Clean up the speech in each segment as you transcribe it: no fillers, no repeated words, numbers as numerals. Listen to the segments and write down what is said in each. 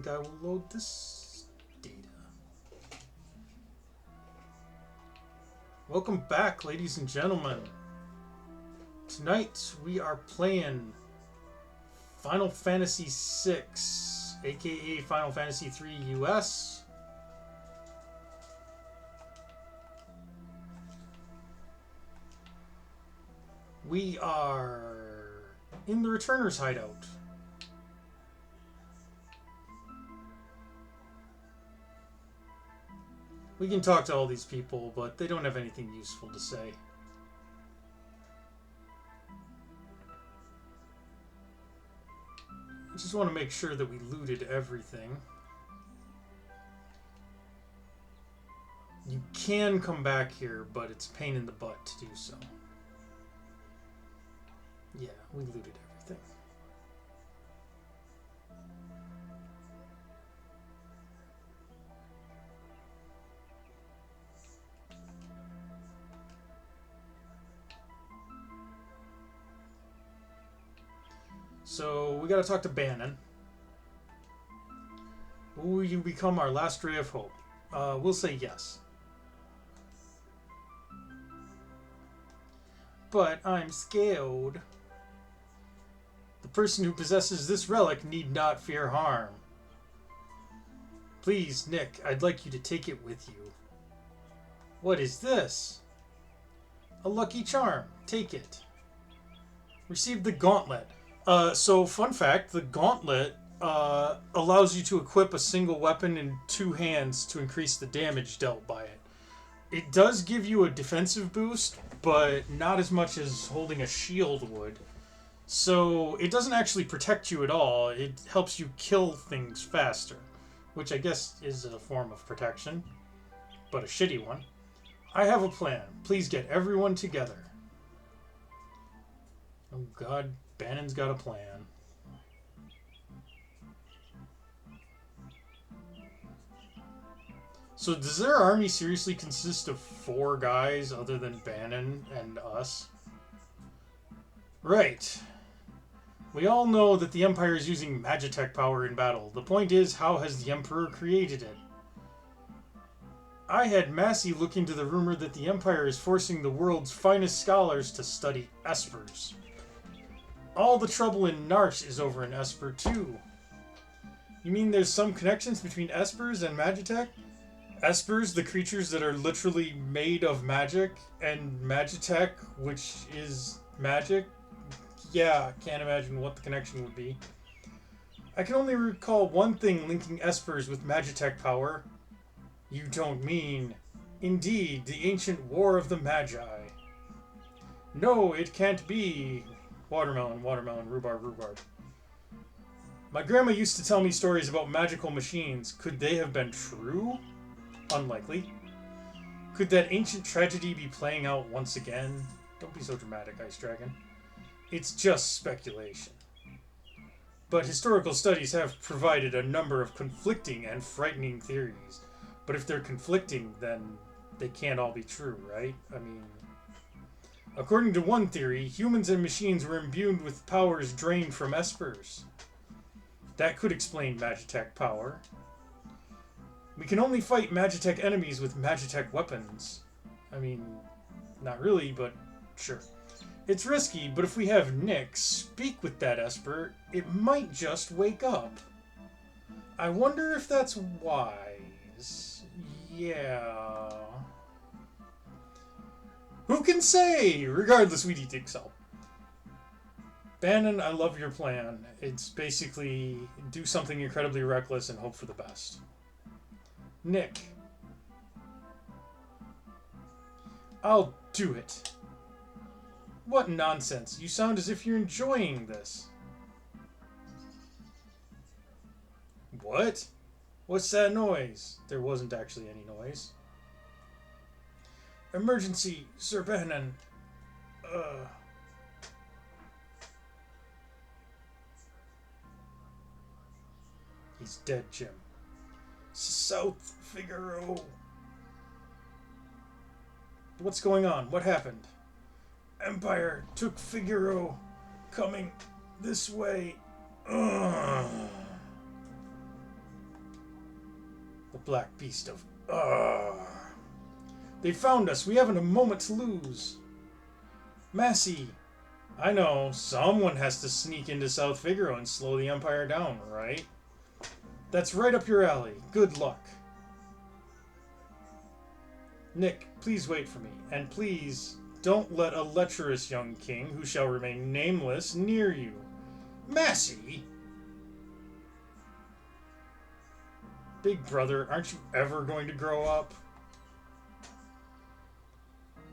think I will load this data. Welcome back, ladies and gentlemen. Tonight we are playing Final Fantasy VI, aka Final Fantasy III US. We are in the Returner's hideout. We can talk to all these people, but they don't have anything useful to say. I just want to make sure that we looted everything. You can come back here, but it's a pain in the butt to do so. Yeah, we looted everything. So, we gotta talk to Bannon. Will you become our last ray of hope? We'll say yes. But I'm scared. The person who possesses this relic need not fear harm. Please, Nick, I'd like you to take it with you. What is this? A lucky charm. Take it. Receive the gauntlet. So, fun fact, the gauntlet allows you to equip a single weapon in two hands to increase the damage dealt by it. It does give you a defensive boost, but not as much as holding a shield would. So, it doesn't actually protect you at all. It helps you kill things faster, which I guess is a form of protection, but a shitty one. I have a plan. Please get everyone together. Oh god, Bannon's got a plan. So does their army seriously consist of 4 guys other than Bannon and us? Right. We all know that the Empire is using Magitech power in battle. The point is, how has the Emperor created it? I had Massey look into the rumor that the Empire is forcing the world's finest scholars to study espers. All the trouble in Narsh is over in Esper too. You mean there's some connections between espers and Magitech? Espers, the creatures that are literally made of magic, and Magitech, which is magic? Yeah, can't imagine what the connection would be. I can only recall one thing linking espers with Magitech power. You don't mean... Indeed, the ancient War of the Magi. No, it can't be... Watermelon, watermelon, rhubarb, rhubarb. My grandma used to tell me stories about magical machines. Could they have been true? Unlikely. Could that ancient tragedy be playing out once again? Don't be so dramatic, Ice Dragon. It's just speculation. But historical studies have provided a number of conflicting and frightening theories. But if they're conflicting, then they can't all be true, right? I mean... According to one theory, humans and machines were imbued with powers drained from espers. That could explain Magitech power. We can only fight Magitech enemies with Magitech weapons. I mean, not really, but sure. It's risky, but if we have Nick speak with that esper, it might just wake up. I wonder if that's wise. Yeah... Who can say? Regardless, we need to excel. Bannon, I love your plan. It's basically do something incredibly reckless and hope for the best. Nick. I'll do it. What nonsense. You sound as if you're enjoying this. What? What's that noise? There wasn't actually any noise. Emergency, Sir Bannon. He's dead, Jim. South Figaro. What's going on? What happened? Empire took Figaro. Coming this way. The black beast of... They found us. We haven't a moment to lose. Massey. I know. Someone has to sneak into South Figaro and slow the Empire down, right? That's right up your alley. Good luck. Nick, please wait for me. And please, don't let a lecherous young king, who shall remain nameless, near you. Massey! Big brother, aren't you ever going to grow up?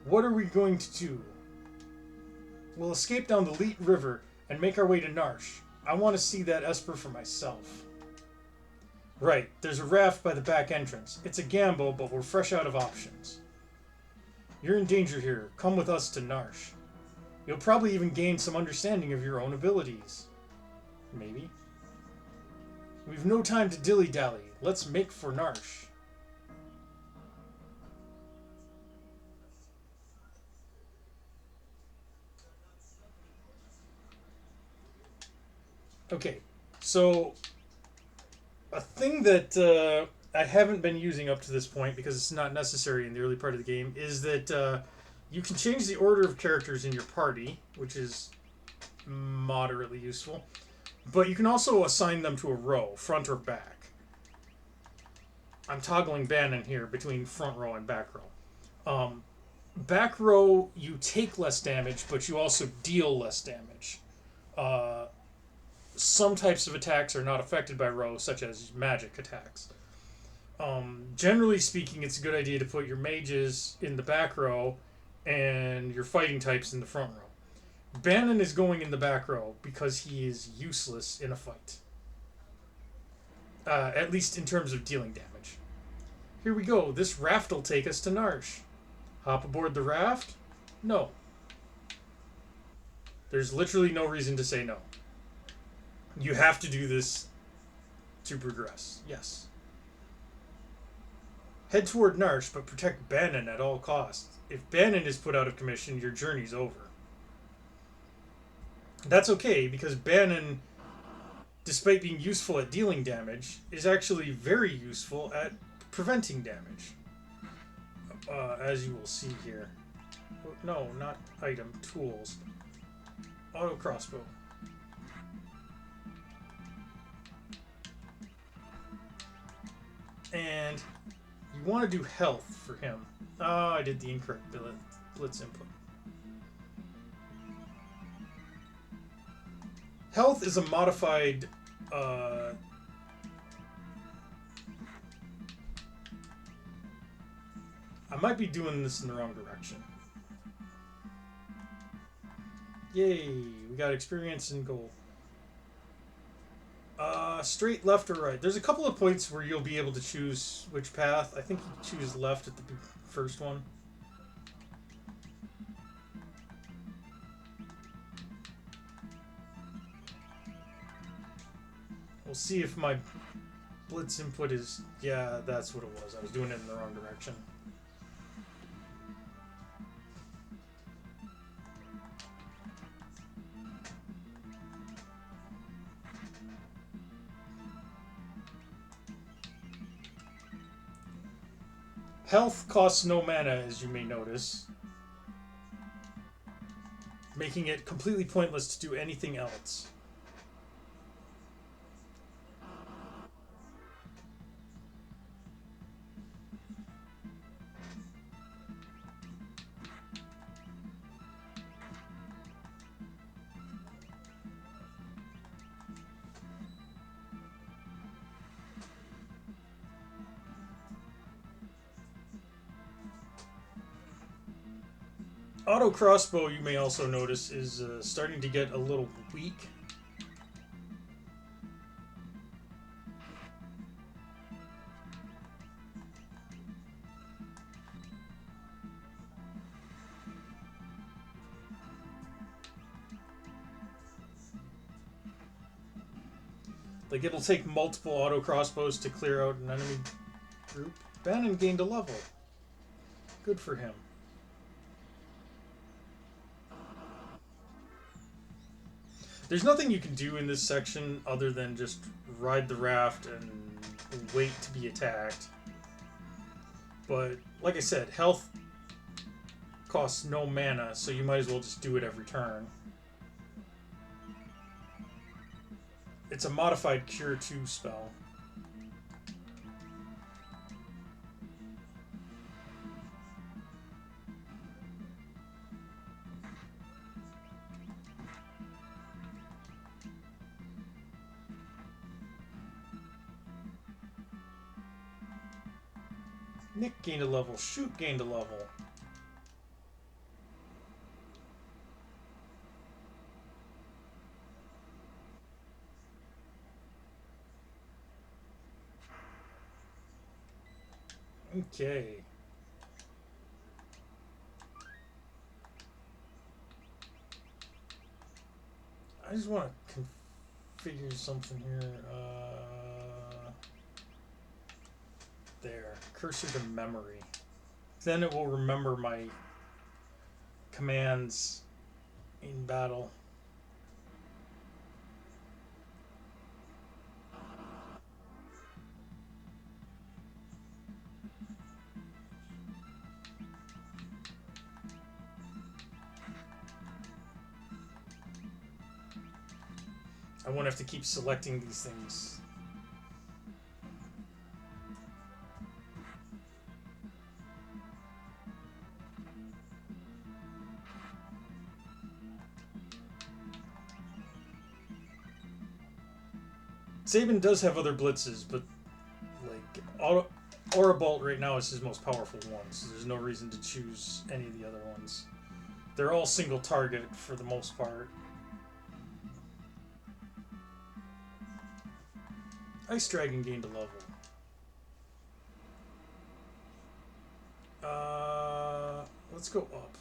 What are we going to do? We'll escape down the Leet River and make our way to Narsh. I want to see that Esper for myself. Right, there's a raft by the back entrance. It's a gamble, but we're fresh out of options. You're in danger here. Come with us to Narsh. You'll probably even gain some understanding of your own abilities. Maybe. We've no time to dilly-dally. Let's make for Narsh. Okay, so a thing that I haven't been using up to this point because it's not necessary in the early part of the game is that you can change the order of characters in your party, which is moderately useful, but you can also assign them to a row, front or back. I'm toggling Bannon here between front row and back row. Back row, you take less damage, but you also deal less damage. Some types of attacks are not affected by row, such as magic attacks. Generally speaking, it's a good idea to put your mages in the back row and your fighting types in the front row. Bannon is going in the back row because he is useless in a fight. At least in terms of dealing damage. Here we go. This raft will take us to Narsh. Hop aboard the raft? No. There's literally no reason to say no. You have to do this to progress. Yes. Head toward Narsh, but protect Bannon at all costs. If Bannon is put out of commission, your journey's over. That's okay, because Bannon, despite being useful at dealing damage, is actually very useful at preventing damage. As you will see here. No, not item. Tools. Auto crossbow. And you want to do health for him. Oh, I did the incorrect blitz input. Health is a modified... I might be doing this in the wrong direction. Yay, we got experience and gold. Straight, left, or right. There's a couple of points where you'll be able to choose which path. I think you choose left at the first one. We'll see if my blitz input is... Yeah, that's what it was. I was doing it in the wrong direction. Health costs no mana, as you may notice, making it completely pointless to do anything else. Auto crossbow, you may also notice, is starting to get a little weak. Like, it'll take multiple auto crossbows to clear out an enemy group. Bannon gained a level. Good for him. There's nothing you can do in this section other than just ride the raft and wait to be attacked. But like I said, health costs no mana, so you might as well just do it every turn. It's a modified Cure 2 spell. Nick gained a level. Shoot gained a level. Okay. I just want to configure something here. There. Cursor to memory. Then it will remember my commands in battle. I won't have to keep selecting these things. Sabin does have other blitzes, but like Aura Bolt right now is his most powerful one, so there's no reason to choose any of the other ones. They're all single target for the most part. Ice Dragon gained a level. Let's go up.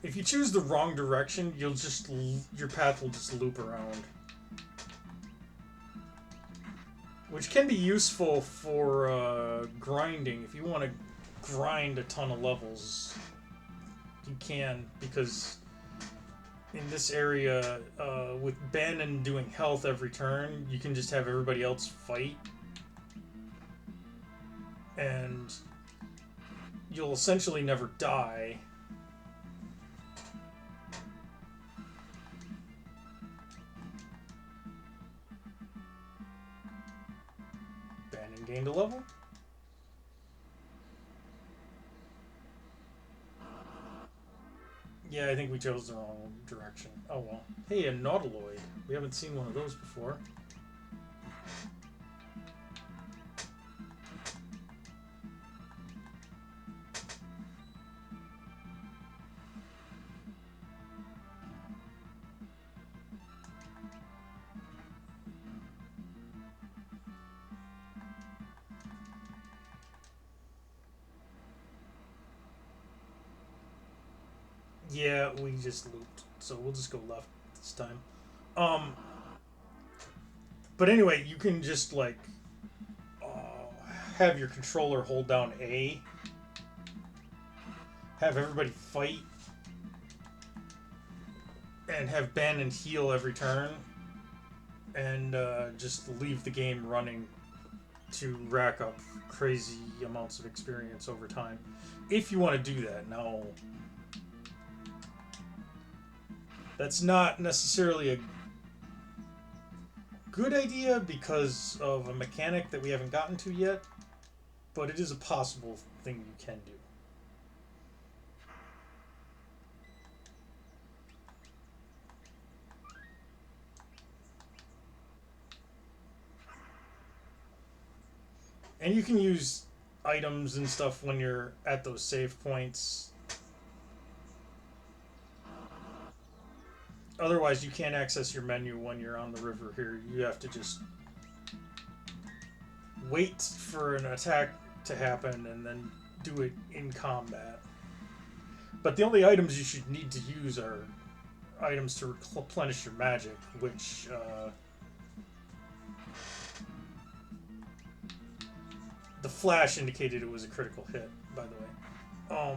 If you choose the wrong direction, your path will just loop around. Which can be useful for grinding. If you want to grind a ton of levels, you can, because in this area, with Bannon doing health every turn, you can just have everybody else fight. And you'll essentially never die. Bannon gained a level. Yeah, I think we chose the wrong direction. Oh well. Hey, a Nautiloid. We haven't seen one of those before. Yeah, we just looped, so we'll just go left this time. But anyway, you can just like have your controller hold down A, have everybody fight, and have Bannon heal every turn, and just leave the game running to rack up crazy amounts of experience over time. If you want to do that. Now, that's not necessarily a good idea because of a mechanic that we haven't gotten to yet, but it is a possible thing you can do. And you can use items and stuff when you're at those save points. Otherwise, you can't access your menu when you're on the river here. You have to just wait for an attack to happen and then do it in combat. But the only items you should need to use are items to replenish your magic, which the flash indicated it was a critical hit, by the way.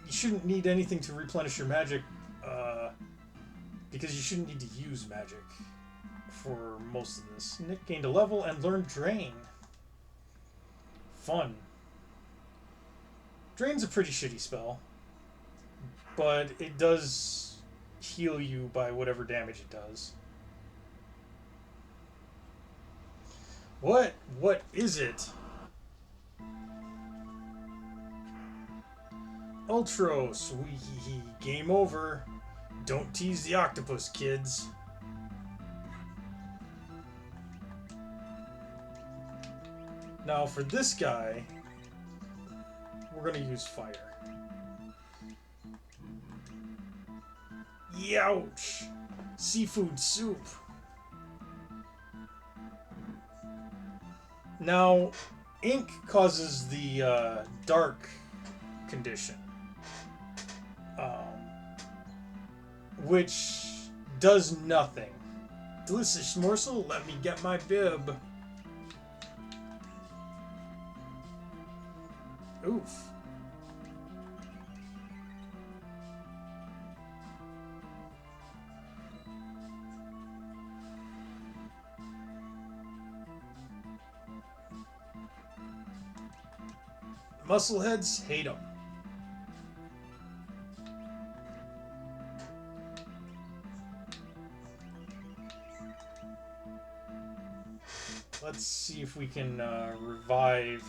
You shouldn't need anything to replenish your magic because you shouldn't need to use magic for most of this. Nick gained a level and learned Drain. Fun. Drain's a pretty shitty spell, but it does heal you by whatever damage it does. What? What is it? Ultros. Game over. Don't tease the octopus, kids. Now for this guy, we're going to use fire. Youch! Seafood soup. Now, ink causes the dark condition, which does nothing. Delicious morsel, let me get my bib. Oof. Muscleheads hate them. Let's see if we can revive.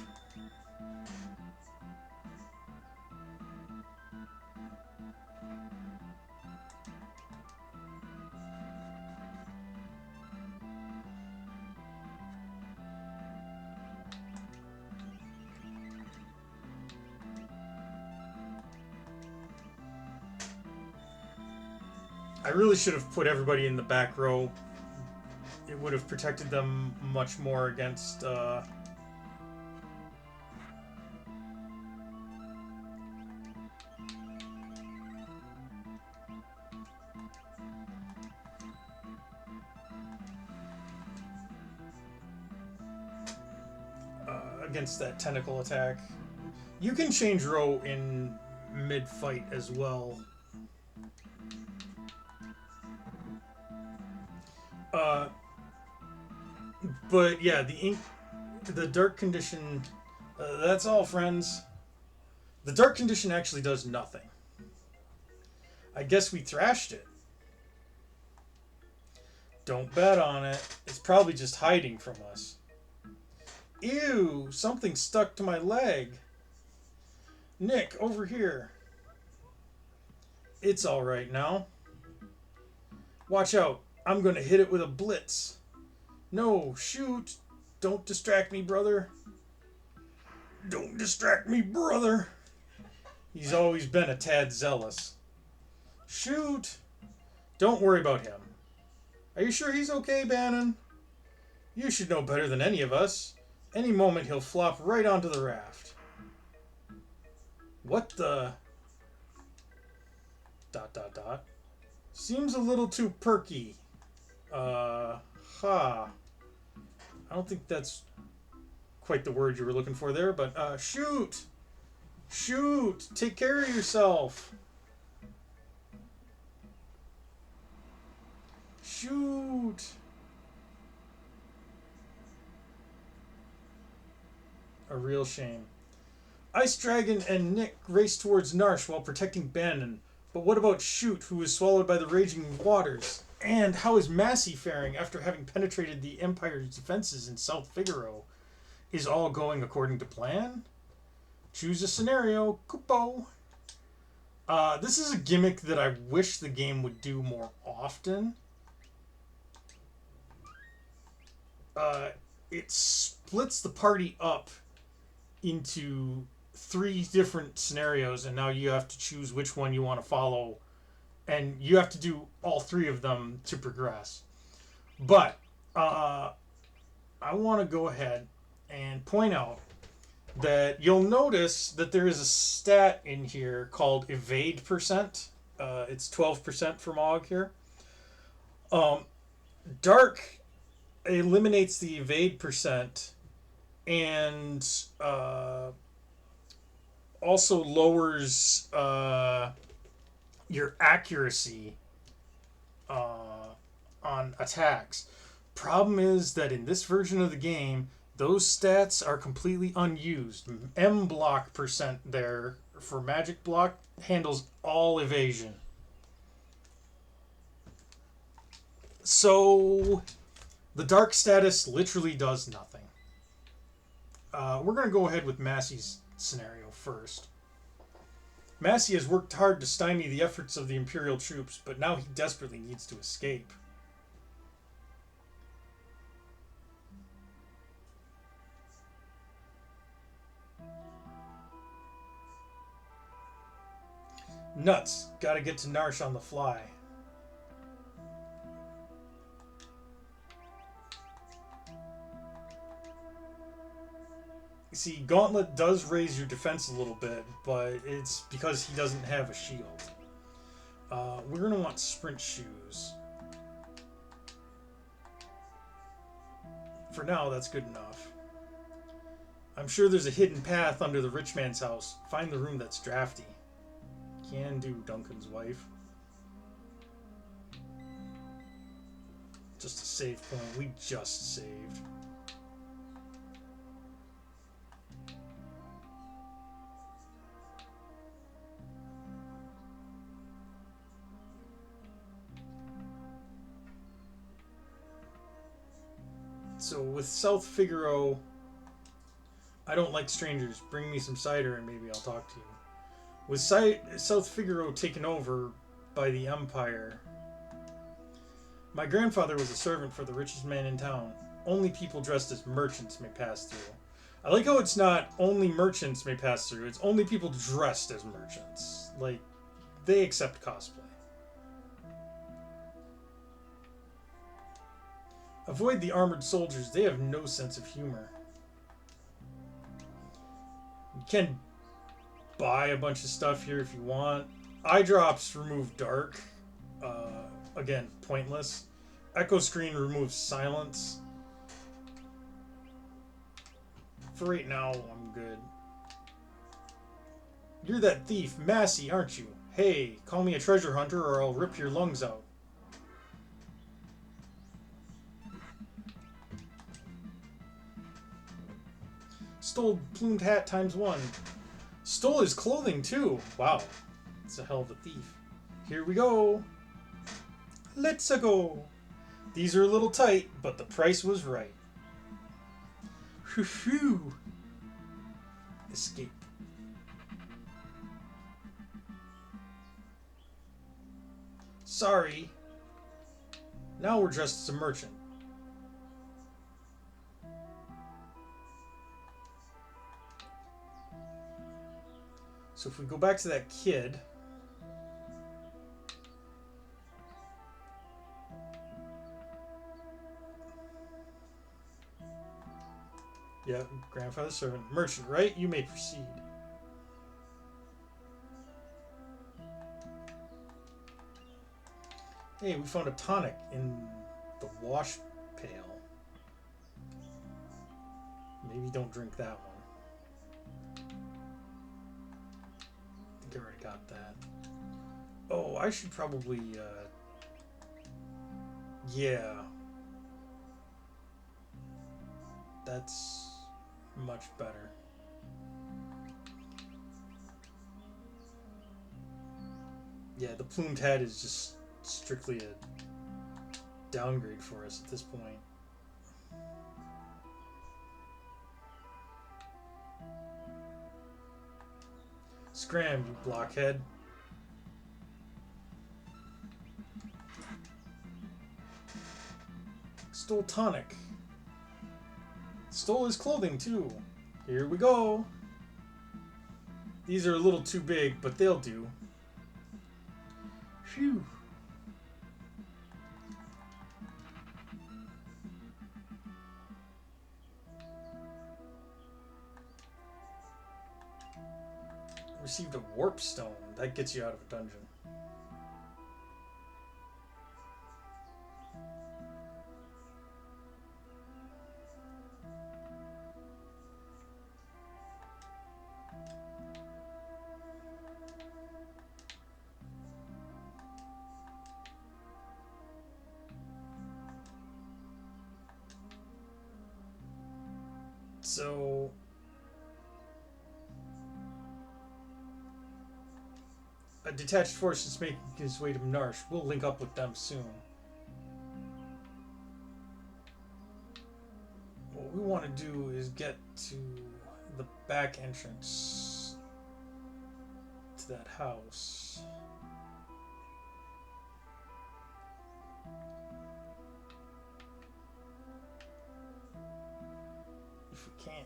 I really should have put everybody in the back row. It would have protected them much more against against that tentacle attack. You can change row in mid-fight as well. But yeah, the dark condition, that's all, friends. The dark condition actually does nothing. I guess we thrashed it. Don't bet on it. It's probably just hiding from us. Ew, something stuck to my leg. Nick, over here. It's alright now. Watch out. I'm gonna hit it with a blitz. No, shoot. Don't distract me, brother. Don't distract me, brother. He's always been a tad zealous. Shoot. Don't worry about him. Are you sure he's okay, Bannon? You should know better than any of us. Any moment he'll flop right onto the raft. What the... ... Seems a little too perky. I don't think that's quite the word you were looking for there, but shoot! Shoot! Take care of yourself! Shoot! A real shame. Ice Dragon and Nick race towards Narsh while protecting Bannon. But what about Shoot, who was swallowed by the raging waters? And how is Massey faring after having penetrated the Empire's defenses in South Figaro? Is all going according to plan? Choose a scenario. Kupo. This is a gimmick that I wish the game would do more often. It splits the party up into 3 different scenarios, and now you have to choose which one you want to follow, and you have to do all 3 of them to progress. But I want to go ahead and point out that you'll notice that there is a stat in here called evade percent. It's 12% for Mog here. Dark eliminates the evade percent and also lowers your accuracy on attacks. Problem is that in this version of the game, those stats are completely unused. M block percent there for magic block handles all evasion. So the dark status literally does nothing. We're going to go ahead with Massey's scenario first. Massey has worked hard to stymie the efforts of the Imperial troops, but now he desperately needs to escape. Nuts. Gotta get to Narsh on the fly. See, Gauntlet does raise your defense a little bit, but it's because he doesn't have a shield. We're going to want sprint shoes. For now, that's good enough. I'm sure there's a hidden path under the rich man's house. Find the room that's drafty. Can do, Duncan's wife. Just a save point. We just saved. So with South Figaro, I don't like strangers. Bring me some cider and maybe I'll talk to you. With South Figaro taken over by the Empire, my grandfather was a servant for the richest man in town. Only people dressed as merchants may pass through. I like how it's not only merchants may pass through, it's only people dressed as merchants. Like, they accept cosplay. Avoid the armored soldiers, they have no sense of humor. You can buy a bunch of stuff here if you want. Eye drops remove dark. Again, pointless. Echo screen removes silence. For right now, I'm good. You're that thief, Massey, aren't you? Hey, call me a treasure hunter or I'll rip your lungs out. Stole plumed hat ×1. Stole his clothing too. Wow. It's a hell of a thief. Here we go. Let's go. These are a little tight, but the price was right. Whew. Escape. Sorry. Now we're dressed as a merchant. So if we go back to that kid, yeah, grandfather servant, merchant, right? You may proceed. Hey, we found a tonic in the wash pail. Maybe don't drink that one. I think I already got that. Oh, I should probably, yeah. That's much better. Yeah, the plumed hat is just strictly a downgrade for us at this point. Scram, you blockhead. Stole tonic. Stole his clothing too. Here we go. These are a little too big, but they'll do. Phew. Received a warp stone. That gets you out of a dungeon. So a detached force is making his way to Narsh. We'll link up with them soon. What we want to do is get to the back entrance to that house. If we can.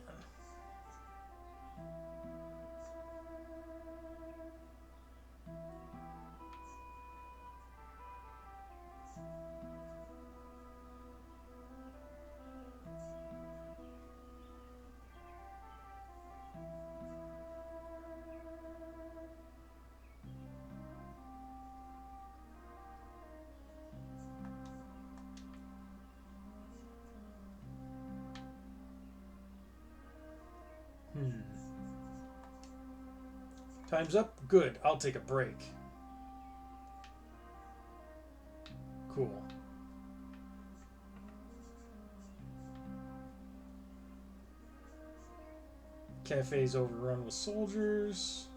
Time's up? Good. I'll take a break. Cool. Cafe's overrun with soldiers.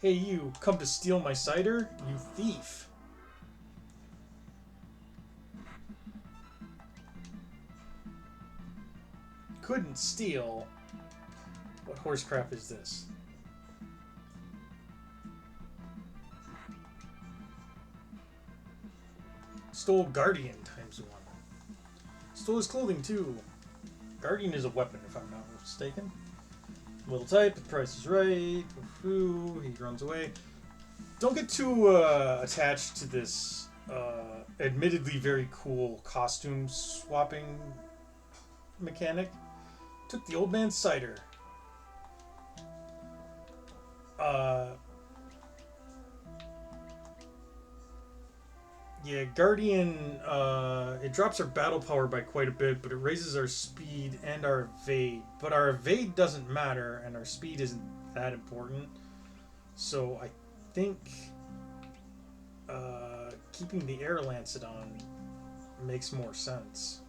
Hey you, come to steal my cider? You thief. Couldn't steal. What horse crap is this? Stole Guardian times 1. Stole his clothing too. Guardian is a weapon if I'm not mistaken. Little type, the price is right. Ooh, he runs away. Don't get too attached to this admittedly very cool costume swapping mechanic. Took the old man's cider. Yeah, Guardian, it drops our battle power by quite a bit, but it raises our speed and our evade. But our evade doesn't matter, and our speed isn't that important. So I think keeping the Air Lancedon makes more sense.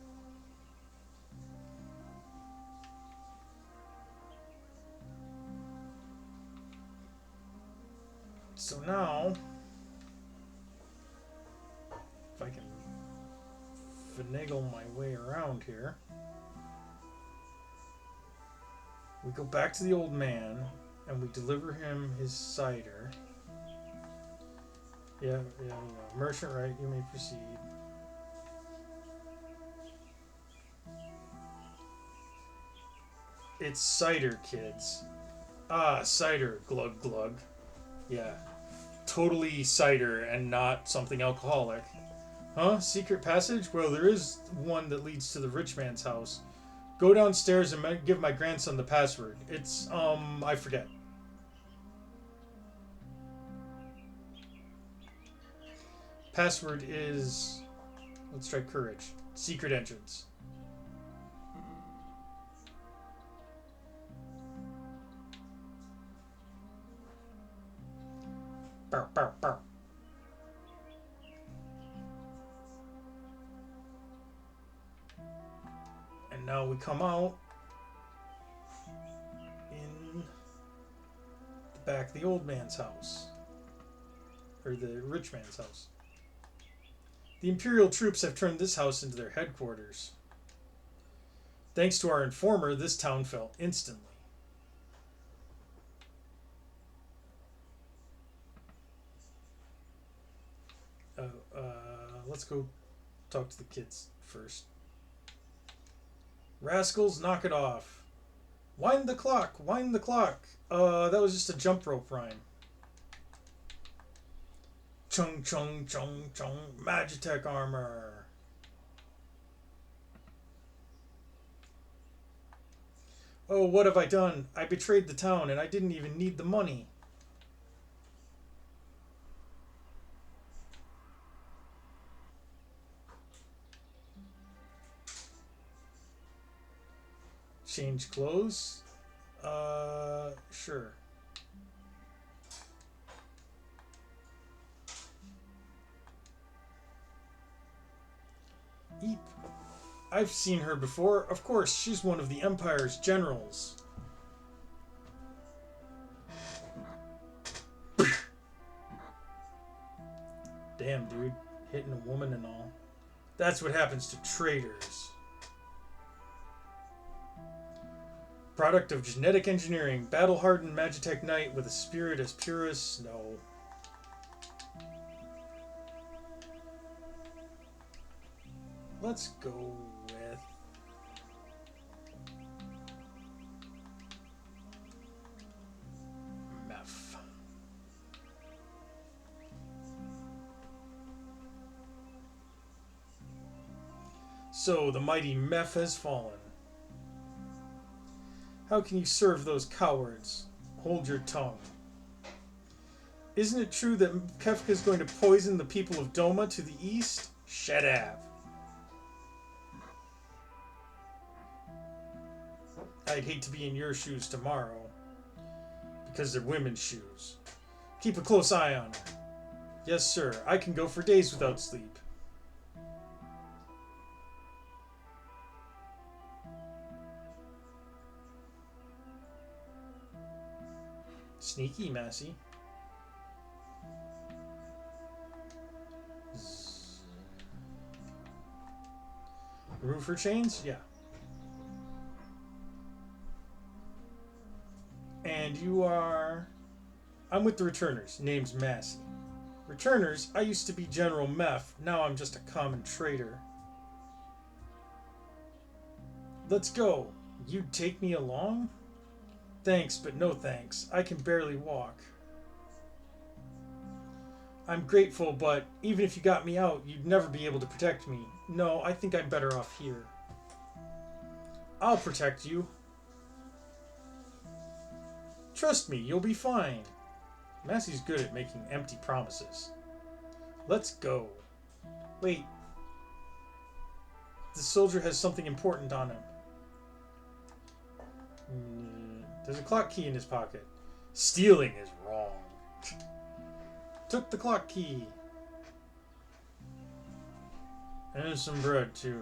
So now, if I can finagle my way around here, we go back to the old man and we deliver him his cider. Yeah. Merchant, right? You may proceed. It's cider, kids. Ah, cider. Glug glug. Yeah. Totally cider and not something alcoholic. Huh? Secret passage? Well, there is one that leads to the rich man's house. Go downstairs and give my grandson the password. It's, I forget. Password is... Let's try courage. Secret entrance. Bow, bow, bow. And now we come out in the back of the old man's house. Or the rich man's house. The Imperial troops have turned this house into their headquarters. Thanks to our informer, this town fell instantly. Let's go talk to the kids first. Rascals, knock it off. Wind the clock, wind the clock. That was just a jump rope rhyme. Chung chung chung chung, Magitech armor. Oh, what have I done? I betrayed the town and I didn't even need the money. Change clothes? Sure. Eep. I've seen her before. Of course, she's one of the Empire's generals. Damn, dude. Hitting a woman and all. That's what happens to traitors. Product of genetic engineering. Battle-hardened Magitech Knight with a spirit as pure as snow. Let's go with... Meph. So, the mighty Meph has fallen. How can you serve those cowards? Hold your tongue. Isn't it true that Kefka is going to poison the people of Doma to the east? Shadav. I'd hate to be in your shoes tomorrow. Because they're women's shoes. Keep a close eye on her. Yes, sir. I can go for days without sleep. Sneaky, Massey. Remove her chains? Yeah. And you are... I'm with the Returners. Name's Massey. Returners? I used to be General Meph. Now I'm just a common traitor. Let's go. You'd take me along? Thanks, but no thanks. I can barely walk. I'm grateful, but even if you got me out, you'd never be able to protect me. No, I think I'm better off here. I'll protect you. Trust me, you'll be fine. Massey's good at making empty promises. Let's go. Wait. The soldier has something important on him. There's a clock key in his pocket. Stealing is wrong. Took the clock key. And some bread, too.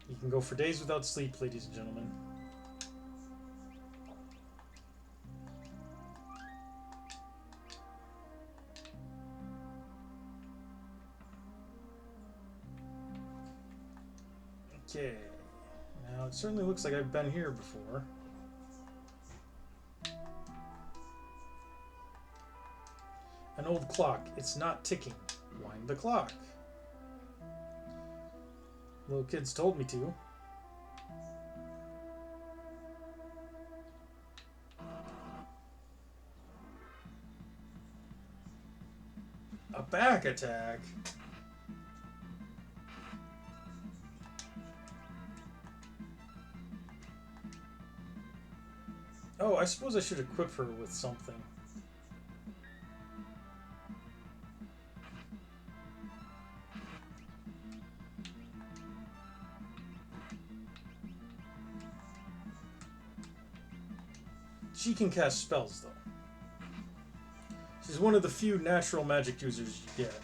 You can go for days without sleep, ladies and gentlemen. Okay. Now, it certainly looks like I've been here before. An old clock. It's not ticking. Wind the clock. Little kids told me to. A back attack? Oh, I suppose I should equip her with something. She can cast spells, though. She's one of the few natural magic users you get.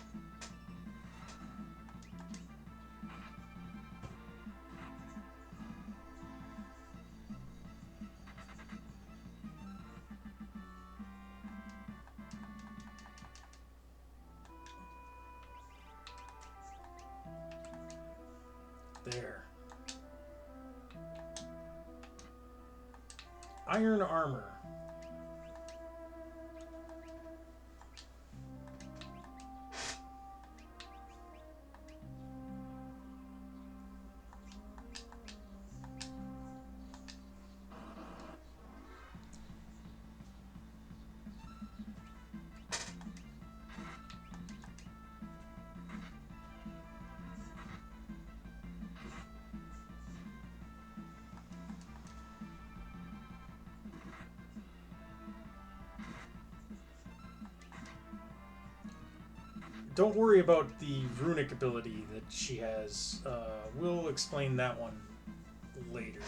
There. Iron armor. Don't worry about the runic ability that she has. We'll explain that one later.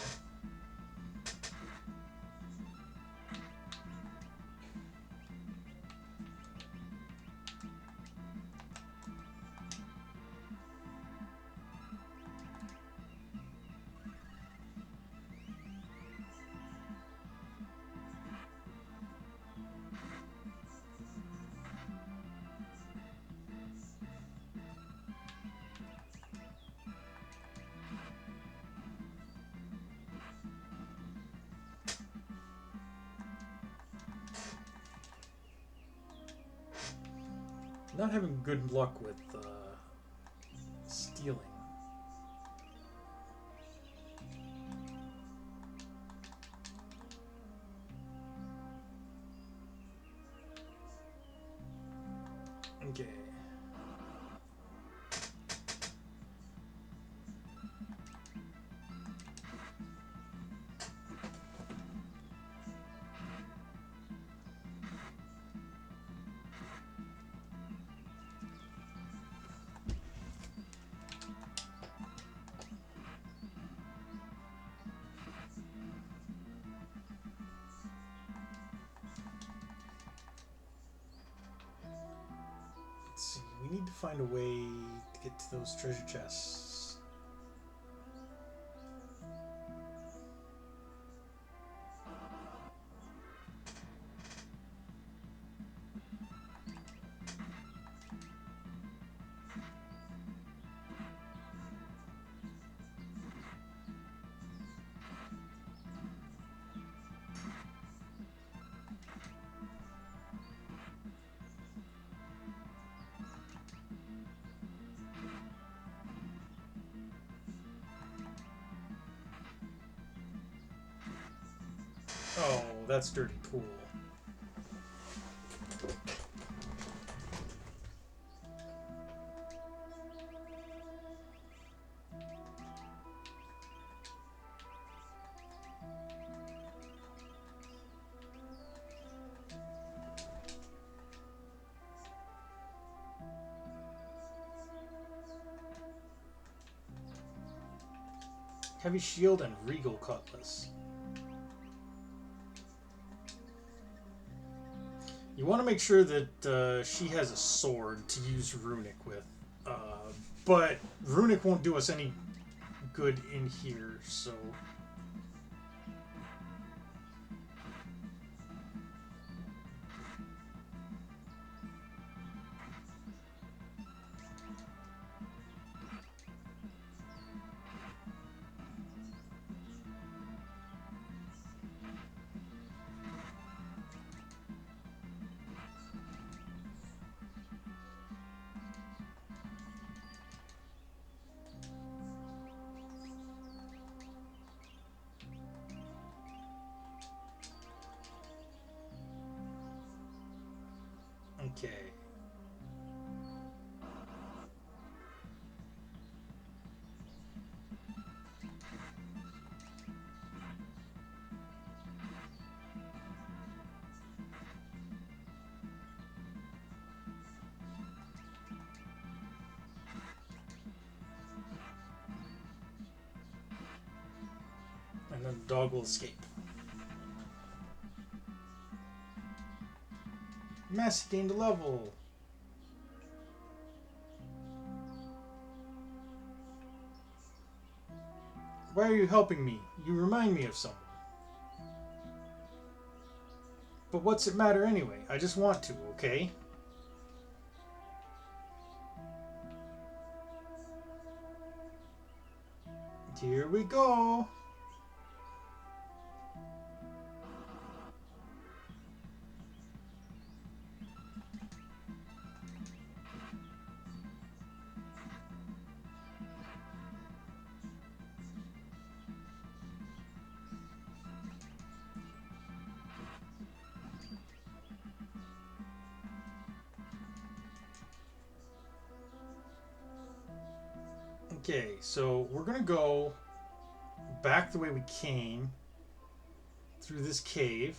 Not having good luck with stealing. Okay. Let's see. We need to find a way to get to those treasure chests. Oh, that's dirty pool. Heavy shield and regal cutlass. You want to make sure that she has a sword to use runic with. But runic won't do us any good in here, so... Okay. And then the dog will escape. Massey gained a level. Why are you helping me? You remind me of someone. But what's it matter anyway? I just want to, okay? Here we go. Okay, so we're gonna go back the way we came through this cave.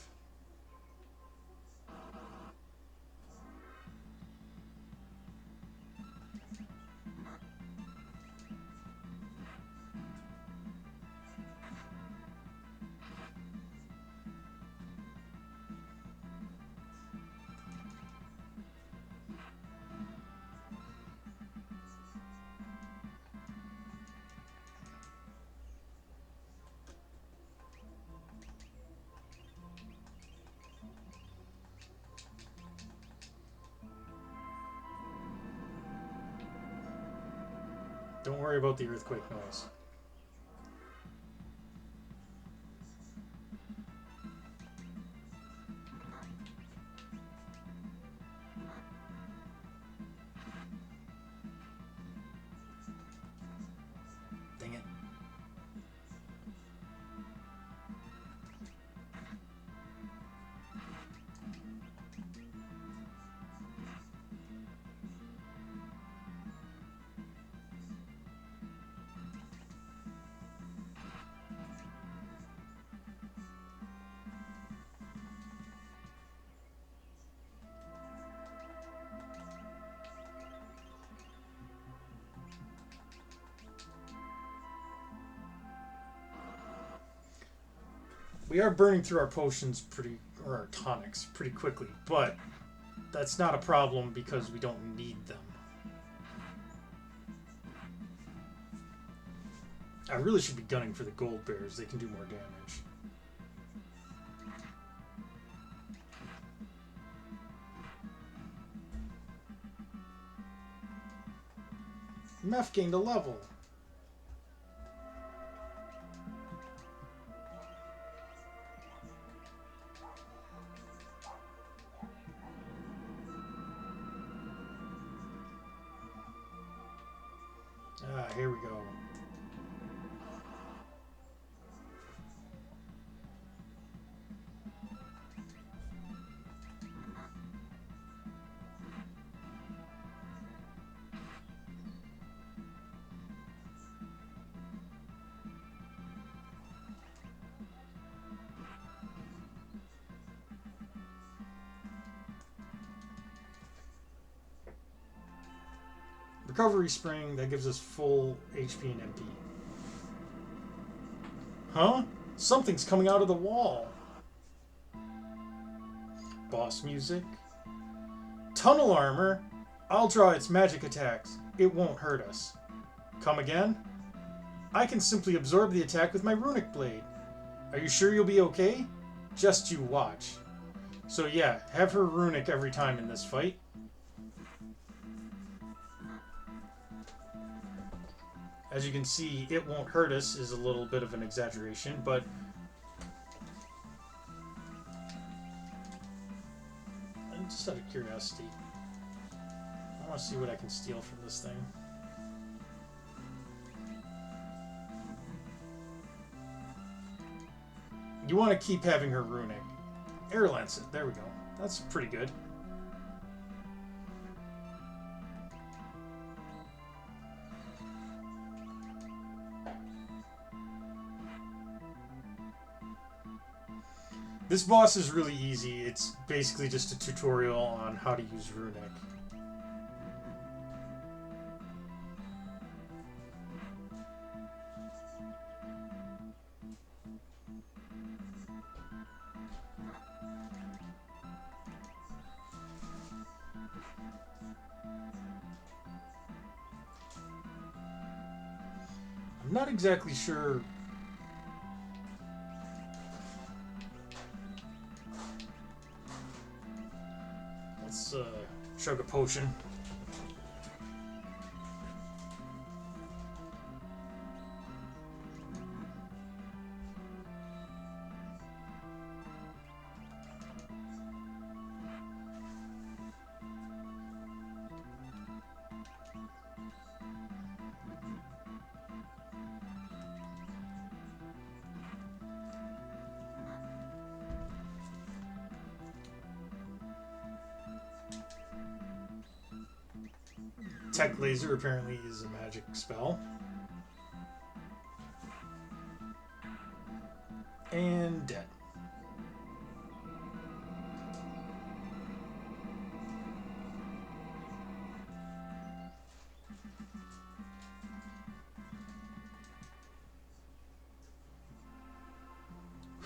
Don't worry about the earthquake noise. We are burning through our potions or our tonics pretty quickly, but that's not a problem because we don't need them. I really should be gunning for the gold bears. They can do more damage. Meph gained a level. Here we go. Recovery spring, that gives us full HP and MP. Huh? Something's coming out of the wall. Boss music. Tunnel armor. I'll draw its magic attacks. It won't hurt us. Come again? I can simply absorb the attack with my runic blade. Are you sure you'll be okay? Just you watch. So yeah, have her runic every time in this fight. As you can see, it won't hurt us is a little bit of an exaggeration, but just out of curiosity, I want to see what I can steal from this thing. You want to keep having her runic. Air Lancet, there we go. That's pretty good. This boss is really easy. It's basically just a tutorial on how to use runic. I'm not exactly sure. Let's chug a potion. Tech Laser apparently is a magic spell. And dead.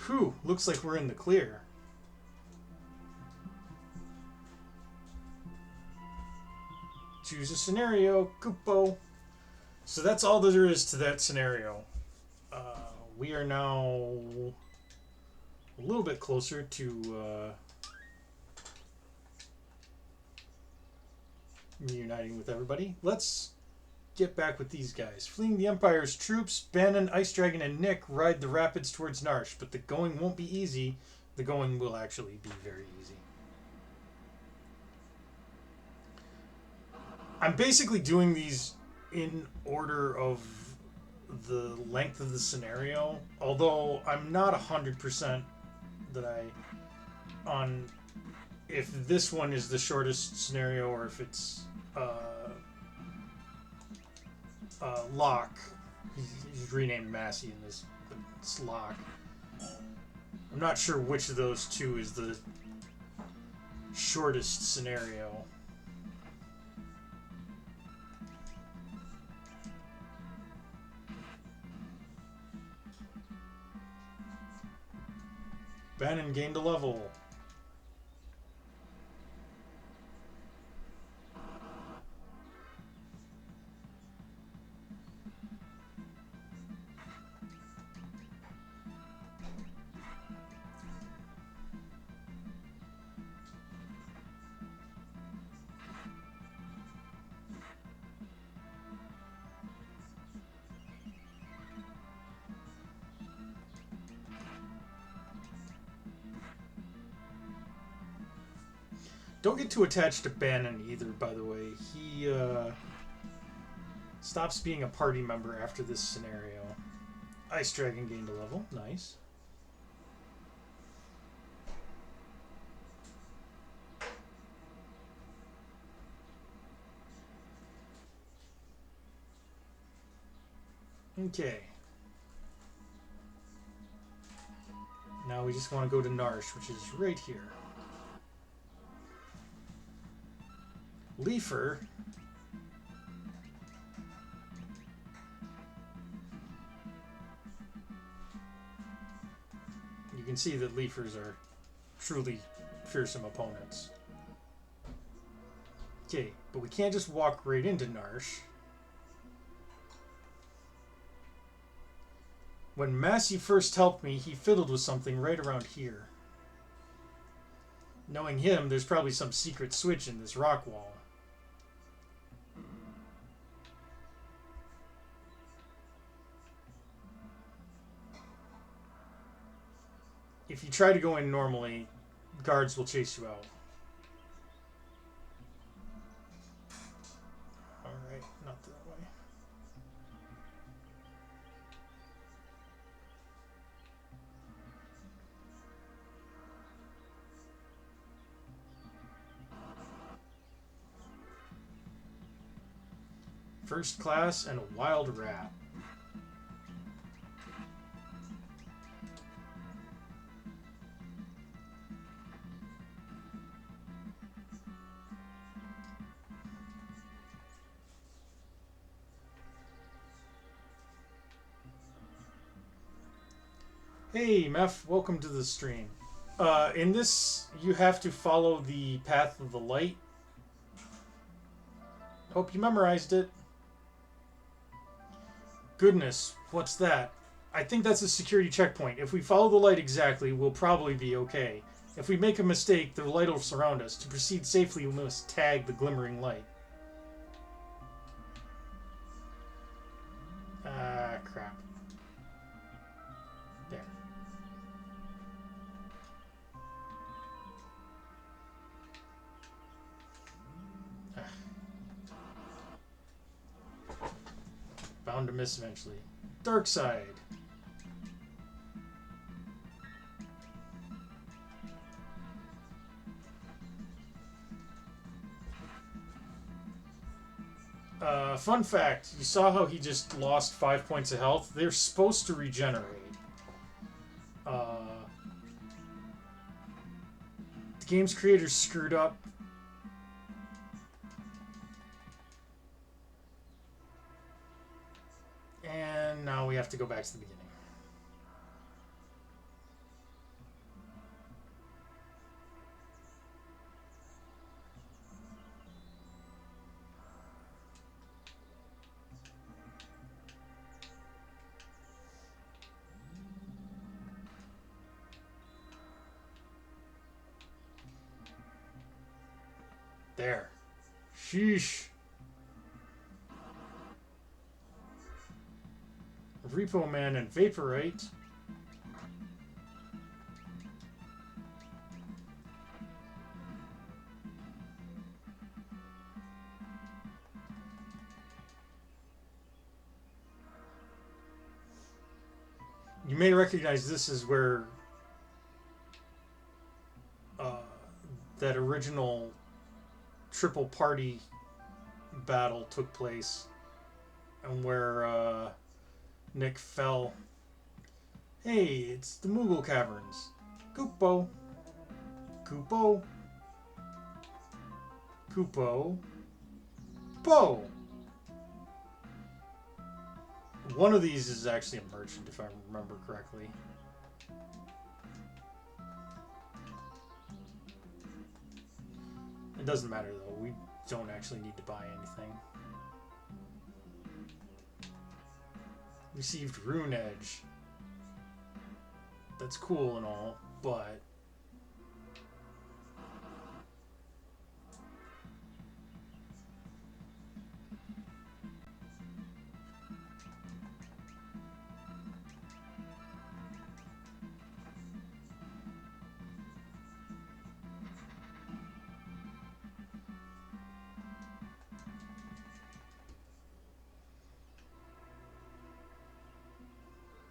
Whew, looks like we're in the clear. Choose a scenario, kupo. So that's all there is to that scenario. We are now a little bit closer to reuniting with everybody. Let's get back with these guys. Fleeing the Empire's troops, Bannon, Ice Dragon, and Nick ride the rapids towards Narsh, but the going won't be easy. The going will actually be very easy. I'm basically doing these in order of the length of the scenario, although I'm not 100% that on if this one is the shortest scenario or if it's Locke. He's renamed Massey in this, but it's Locke. I'm not sure which of those two is the shortest scenario. Bannon gained a level. Don't get too attached to Bannon either, by the way. He stops being a party member after this scenario. Ice Dragon gained a level. Nice. Okay. Now we just want to go to Narsh, which is right here. Leafer. You can see that Leafers are truly fearsome opponents. Okay, but we can't just walk right into Narsh. When Massey first helped me, he fiddled with something right around here. Knowing him, there's probably some secret switch in this rock wall. If you try to go in normally, guards will chase you out. Alright, not that way. First class and a wild rat. Hey, Meph, welcome to the stream. In this, you have to follow the path of the light. Hope you memorized it. Goodness, what's that? I think that's a security checkpoint. If we follow the light exactly, we'll probably be okay. If we make a mistake, the light will surround us. To proceed safely, we must tag the glimmering light. Ah, crap. There. Bound to miss eventually. Dark side. Fun fact, you saw how he just lost 5 points of health? They're supposed to regenerate. The game's creators screwed up. And now we have to go back to the beginning. There. Sheesh. Repo Man and Vaporite. You may recognize this is where that original triple party battle took place, and where Nick fell. Hey, it's the Moogle Caverns. Kupo. Kupo. Kupo. Po. One of these is actually a merchant, if I remember correctly. doesn't matter though. We don't actually need to buy anything. Received Rune Edge. That's cool and all, but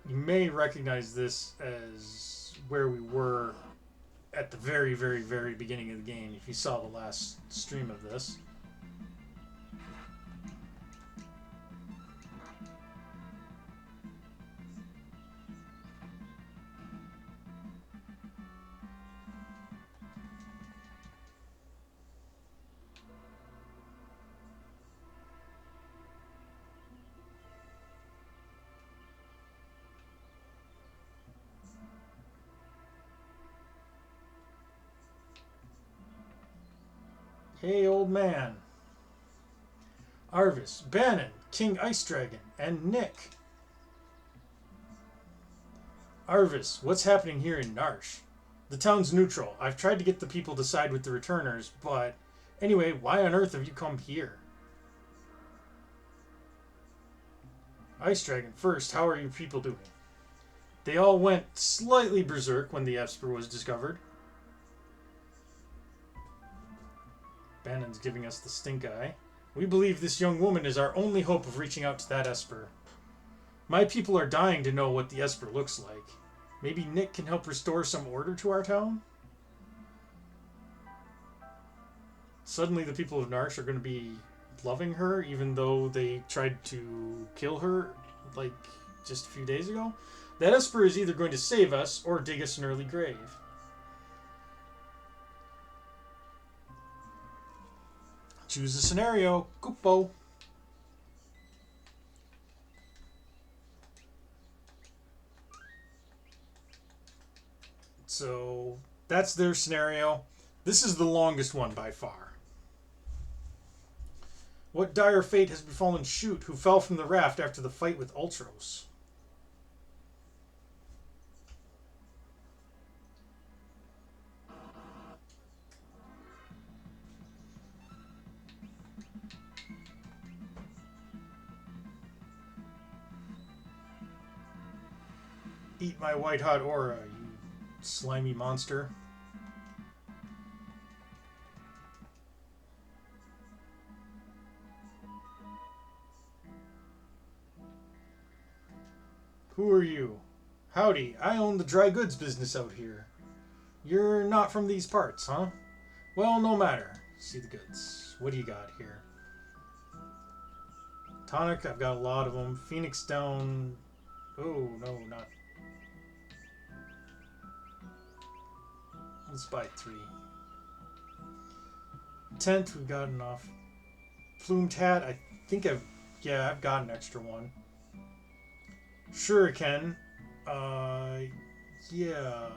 you may recognize this as where we were at the very, very, very beginning of the game if you saw the last stream of this. Hey, old man. Arvis, Bannon, King Ice Dragon, and Nick. Arvis, what's happening here in Narsh? The town's neutral. I've tried to get the people to side with the returners, but anyway, why on earth have you come here? Ice Dragon, first, how are your people doing? They all went slightly berserk when the Esper was discovered. Bannon's giving us the stink eye. We believe this young woman is our only hope of reaching out to that Esper. My people are dying to know what the Esper looks like. Maybe Nick can help restore some order to our town? Suddenly the people of Narsh are going to be loving her, even though they tried to kill her, like, just a few days ago? That Esper is either going to save us or dig us an early grave. Choose a scenario. Kupo. So that's their scenario. This is the longest one by far. What dire fate has befallen Shoot, who fell from the raft after the fight with Ultros? Eat my white-hot aura, you slimy monster. Who are you? Howdy, I own the dry goods business out here. You're not from these parts, huh? Well, no matter. See the goods. What do you got here? Tonic, I've got a lot of them. Phoenix down. Oh, no, not. Let's buy 3. Tent, we've got enough. Plumed hat, I think I've got an extra one. Shuriken, yeah.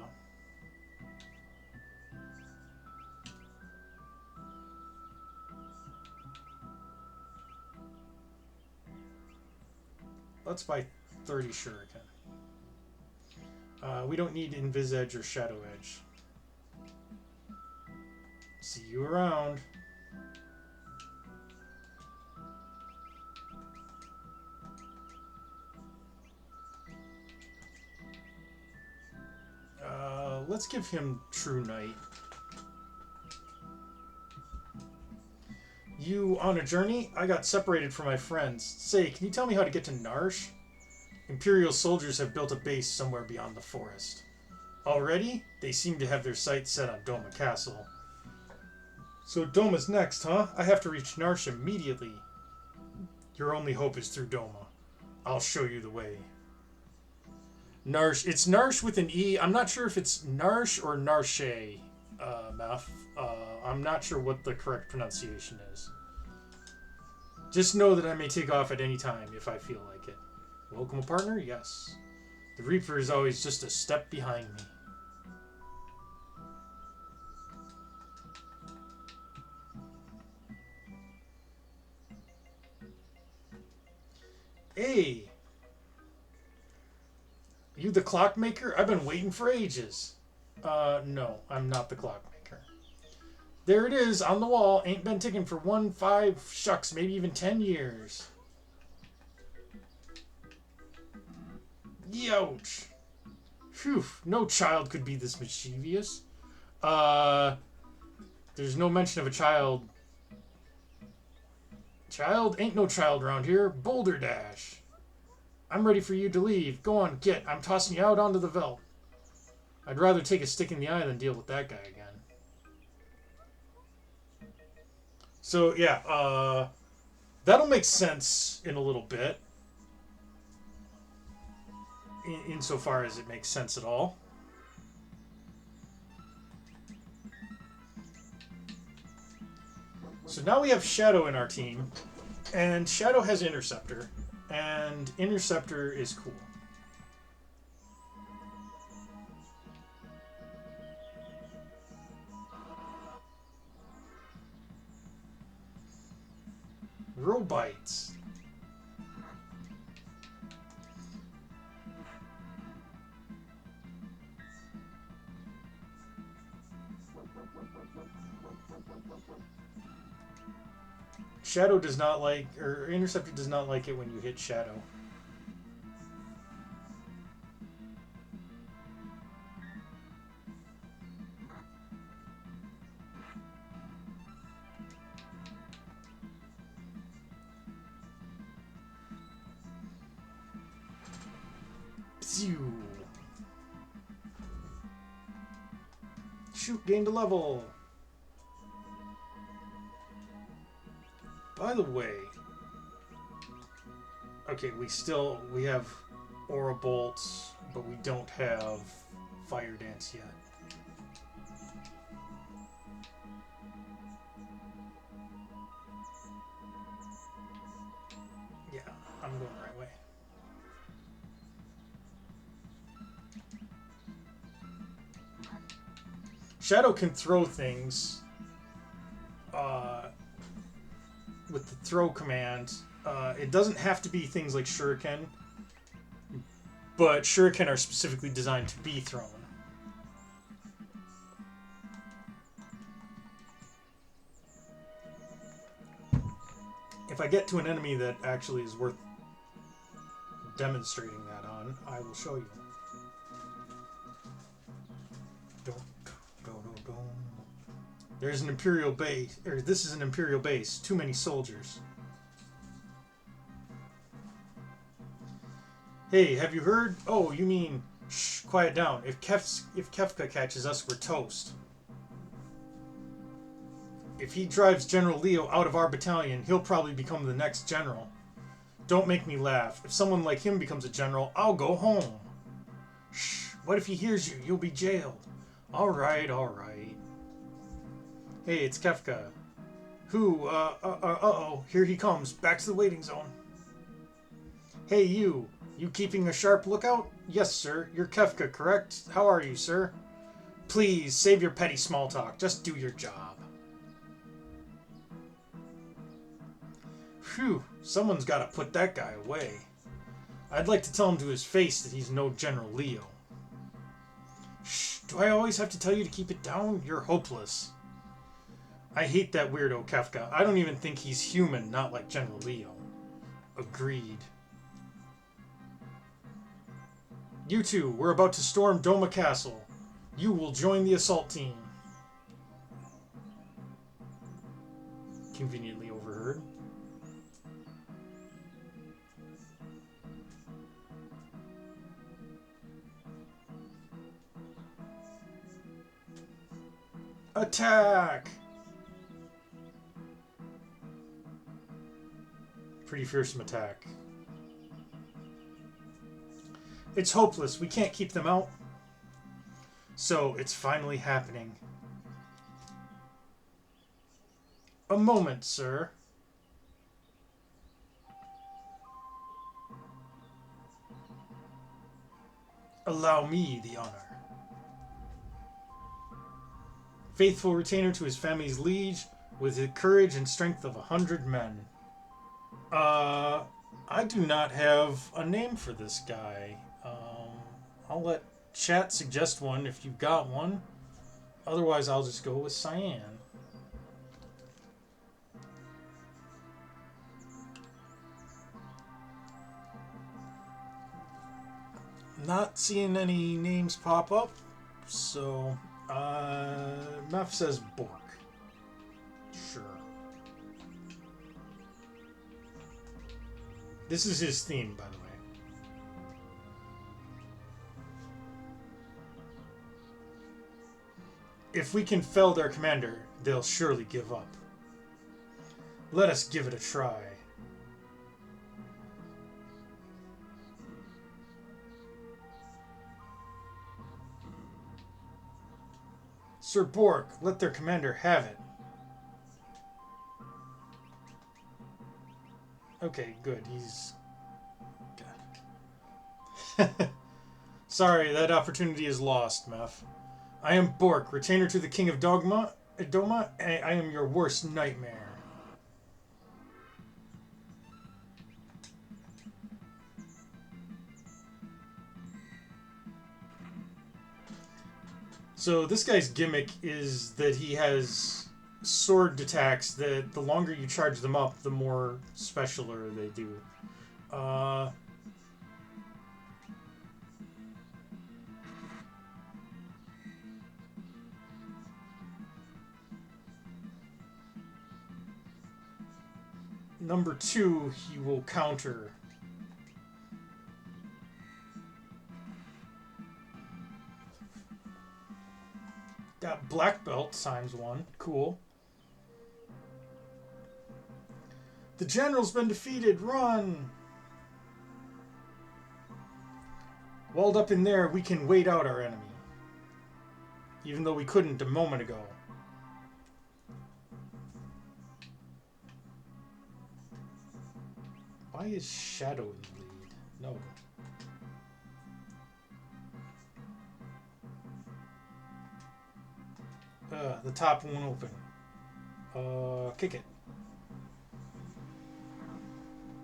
Let's buy 30 Shuriken. We don't need Invis-Edge or Shadow Edge. See you around. Let's give him True Knight. You on a journey? I got separated from my friends. Say, can you tell me how to get to Narsh? Imperial soldiers have built a base somewhere beyond the forest. Already? They seem to have their sights set on Doma Castle. So Doma's next, huh? I have to reach Narsh immediately. Your only hope is through Doma. I'll show you the way. Narsh. It's Narsh with an E. I'm not sure if it's Narsh or Narshe, Meth. I'm not sure what the correct pronunciation is. Just know that I may take off at any time if I feel like it. Welcome a partner? Yes. The Reaper is always just a step behind me. Hey, you the clockmaker? I've been waiting for ages. No, I'm not the clockmaker. There it is on the wall. Ain't been ticking for 1, 5, shucks, maybe even 10 years. Youch. Phew, no child could be this mischievous. Uh, there's no mention of a child. Child? Ain't no child around here. Boulder Dash. I'm ready for you to leave. Go on, get. I'm tossing you out onto the veldt. I'd rather take a stick in the eye than deal with that guy again. So, yeah, that'll make sense in a little bit. Insofar as it makes sense at all. So now we have Shadow in our team, and Shadow has Interceptor, and Interceptor is cool. Robites. Shadow does not like, or Interceptor does not like it when you hit Shadow. Psew. Shoot, gained a level. By the way, okay, we have Aura Bolts, but we don't have Fire Dance yet. Yeah, I'm going the right way. Shadow can throw things with the throw command. It doesn't have to be things like Shuriken, but Shuriken are specifically designed to be thrown. If I get to an enemy that actually is worth demonstrating that on, I will show you. There's an Imperial base, or this is an Imperial base. Too many soldiers. Hey, have you heard? Oh, you mean, shh, quiet down. If Kefka catches us, we're toast. If he drives General Leo out of our battalion, he'll probably become the next general. Don't make me laugh. If someone like him becomes a general, I'll go home. Shh, what if he hears you? You'll be jailed. All right, all right. Hey, it's Kefka. Who, uh-oh, here he comes. Back to the waiting zone. Hey, you. You keeping a sharp lookout? Yes, sir. You're Kefka, correct? How are you, sir? Please, save your petty small talk. Just do your job. Phew, someone's got to put that guy away. I'd like to tell him to his face that he's no General Leo. Shh, do I always have to tell you to keep it down? You're hopeless. I hate that weirdo Kefka. I don't even think he's human, not like General Leo. Agreed. You two, we're about to storm Doma Castle. You will join the assault team. Conveniently overheard. Attack! Pretty fearsome attack. It's hopeless. We can't keep them out. So, it's finally happening. A moment, sir. Allow me the honor. Faithful retainer to his family's liege, with the courage and strength of 100 men. I do not have a name for this guy. I'll let chat suggest one if you've got one. Otherwise, I'll just go with Cyan. Not seeing any names pop up, so Meph says Bork. Sure. This is his theme, by the way. If we can fell their commander, they'll surely give up. Let us give it a try. Sir Bork, let their commander have it. Okay, good. He's... God. Sorry, that opportunity is lost, Meph. I am Bork, retainer to the King of Dogma, Doma, and I am your worst nightmare. So this guy's gimmick is that he has sword attacks that the longer you charge them up, the more specialer they do. Number 2, he will counter. Got black belt times 1. Cool. The general's been defeated. Run! Walled up in there, we can wait out our enemy. Even though we couldn't a moment ago. Why is Shadow in the lead? No. The top won't open. Kick it.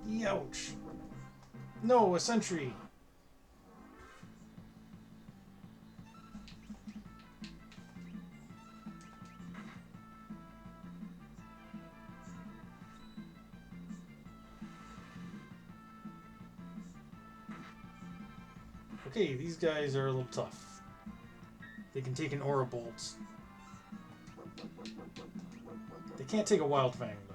Youch. No, a sentry. Okay, these guys are a little tough. They can take an aura bolt. They can't take a wild fang though.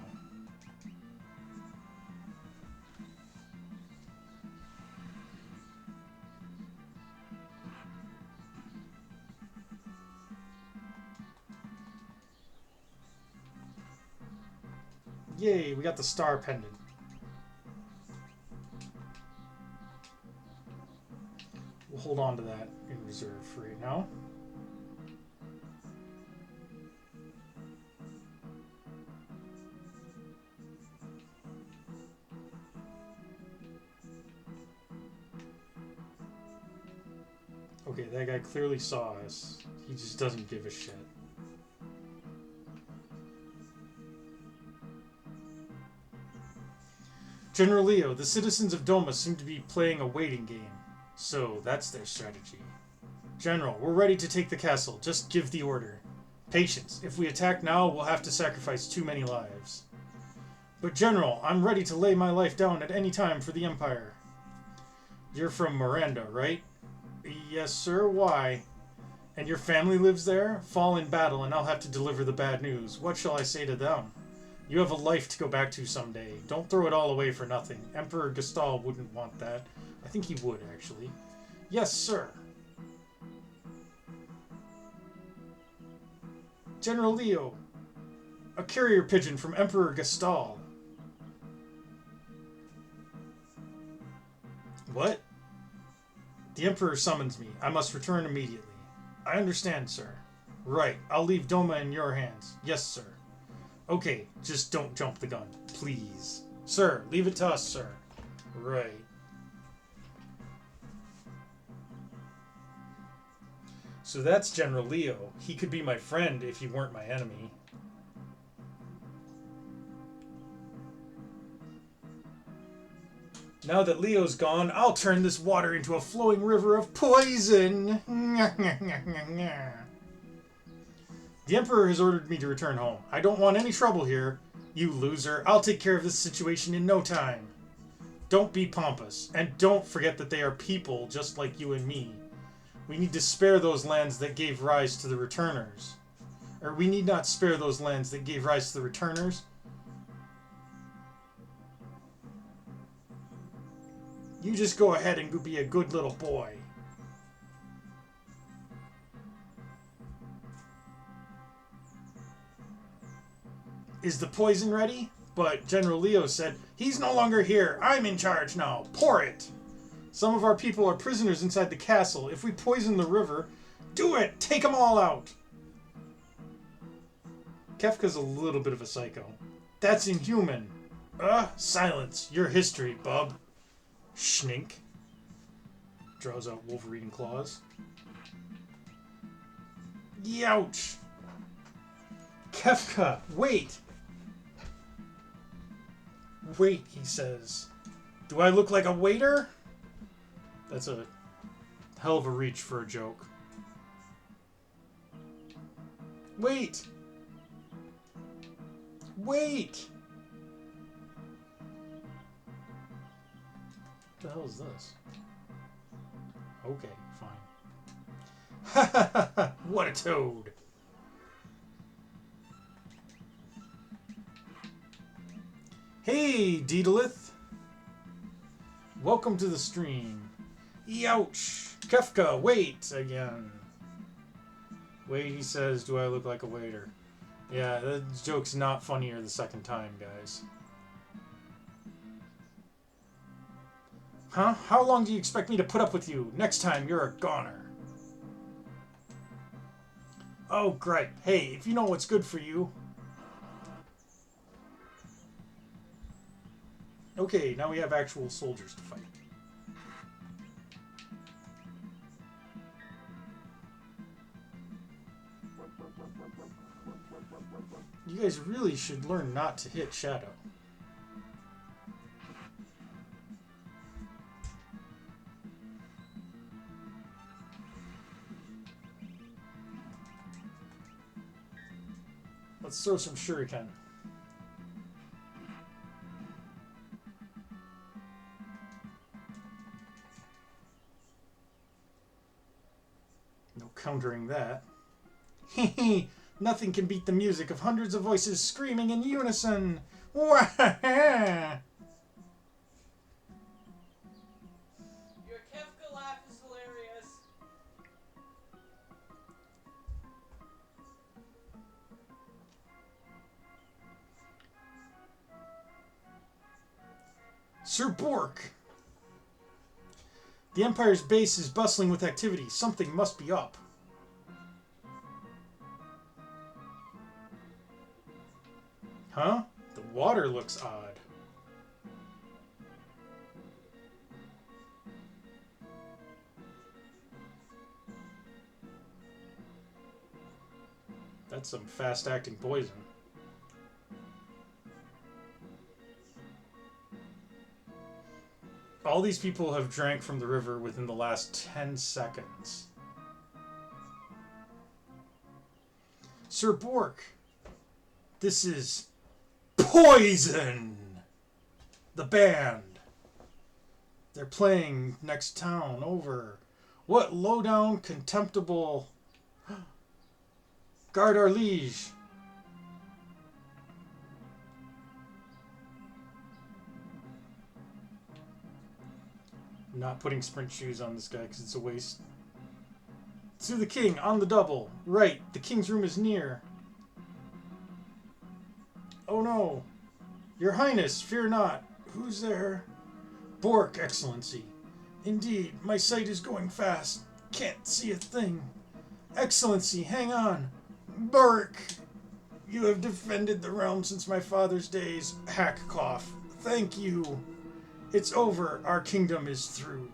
Yay, we got the star pendant. We'll hold on to that in reserve for right now. Okay, that guy clearly saw us. He just doesn't give a shit. General Leo, the citizens of Doma seem to be playing a waiting game. So, that's their strategy. General, we're ready to take the castle. Just give the order. Patience. If we attack now, we'll have to sacrifice too many lives. But General, I'm ready to lay my life down at any time for the Empire. You're from Miranda, right? Yes, sir. Why? And your family lives there? Fall in battle and I'll have to deliver the bad news. What shall I say to them? You have a life to go back to someday. Don't throw it all away for nothing. Emperor Gestal wouldn't want that. I think he would, actually. Yes, sir. General Leo. A carrier pigeon from Emperor Gestal. What? The Emperor summons me. I must return immediately. I understand, sir. Right. I'll leave Doma in your hands. Yes, sir. Okay, just don't jump the gun. Please. Sir, leave it to us, sir. Right. So that's General Leo. He could be my friend if he weren't my enemy. Now that Leo's gone, I'll turn this water into a flowing river of poison. The Emperor has ordered me to return home. I don't want any trouble here. You loser. I'll take care of this situation in no time. Don't be pompous. And don't forget that they are people just like you and me. We need to spare those lands that gave rise to the returners. Or we need not spare those lands that gave rise to the returners. You just go ahead and be a good little boy. Is the poison ready? But General Leo said, he's no longer here. I'm in charge now. Pour it. Some of our people are prisoners inside the castle. If we poison the river, do it. Take them all out. Kefka's a little bit of a psycho. That's inhuman. Silence. Your history, bub. Schnink. Draws out Wolverine claws. Youch. Kefka, wait. Wait, he says. Do I look like a waiter? That's a hell of a reach for a joke. Wait! Wait! What the hell is this? Okay, fine. Ha ha ha ha! What a toad! Hey, Daedalus! Welcome to the stream. Youch! Kefka, wait! Again. Wait, he says, do I look like a waiter? Yeah, that joke's not funnier the second time, guys. Huh? How long do you expect me to put up with you? Next time, you're a goner. Oh, great. Hey, if you know what's good for you... Okay, now we have actual soldiers to fight. You guys really should learn not to hit Shadow. Let's throw some shuriken. No countering that. Hehe, nothing can beat the music of hundreds of voices screaming in unison. Wah! Your Kefka laugh is hilarious. Sir Bork! The Empire's base is bustling with activity. Something must be up. Huh? The water looks odd. That's some fast-acting poison. All these people have drank from the river within the last 10 seconds. Sir Bork, this is poison! The band. They're playing next town over. What low-down, contemptible... Guard our liege. I'm not putting sprint shoes on this guy because it's a waste. To the king, on the double. Right, the king's room is near. Oh no. Your Highness, fear not. Who's there? Bork, Excellency. Indeed, my sight is going fast. Can't see a thing. Excellency, hang on. Bork, you have defended the realm since my father's days. Hack cough. Thank you. It's over. Our kingdom is through.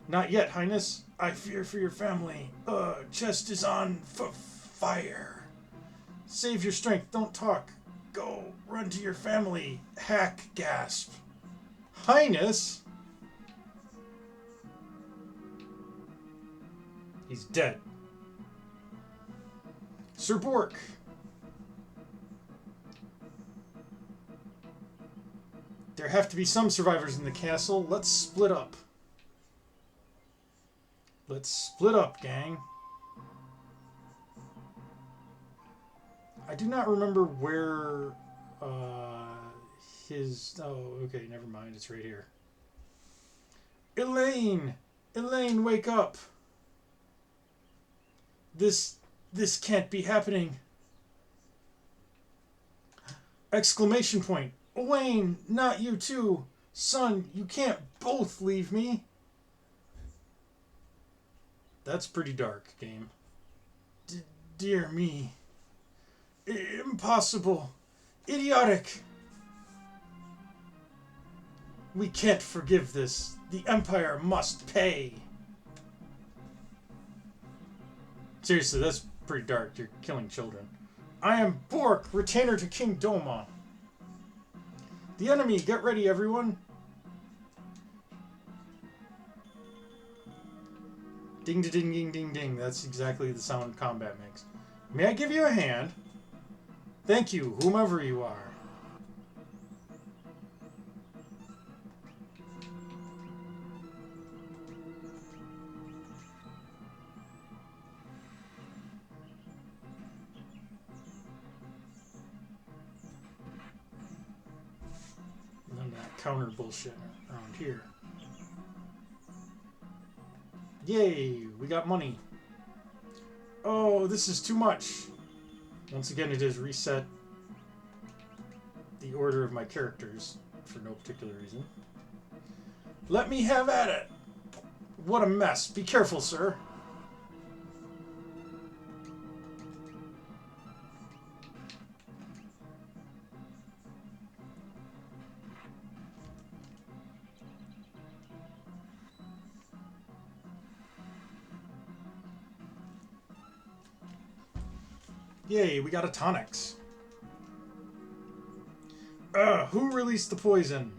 Not yet, Highness. I fear for your family. Chest is on fire. Save your strength. Don't talk. Go. Run to your family. Hack gasp. Highness? He's dead. Sir Bork. There have to be some survivors in the castle. Let's split up. Let's split up, gang. I do not remember where his... Oh, okay, never mind. It's right here. Elaine! Elaine, wake up! This can't be happening. Exclamation point. Wayne, not you too. Son, you can't both leave me. That's pretty dark, game. Dear me. Impossible. Idiotic. We can't forgive this. The Empire must pay. Seriously, that's pretty dark. You're killing children. I am Bork, retainer to King Doma. The enemy, get ready, everyone. Ding, ding, ding, ding, ding. That's exactly the sound combat makes. May I give you a hand? Thank you, whomever you are. None of that counter bullshit around here. Yay, we got money. Oh, this is too much. Once again, it has reset the order of my characters for no particular reason. Let me have at it. What a mess. Be careful, sir. Yay, we got a tonics. Who released the poison?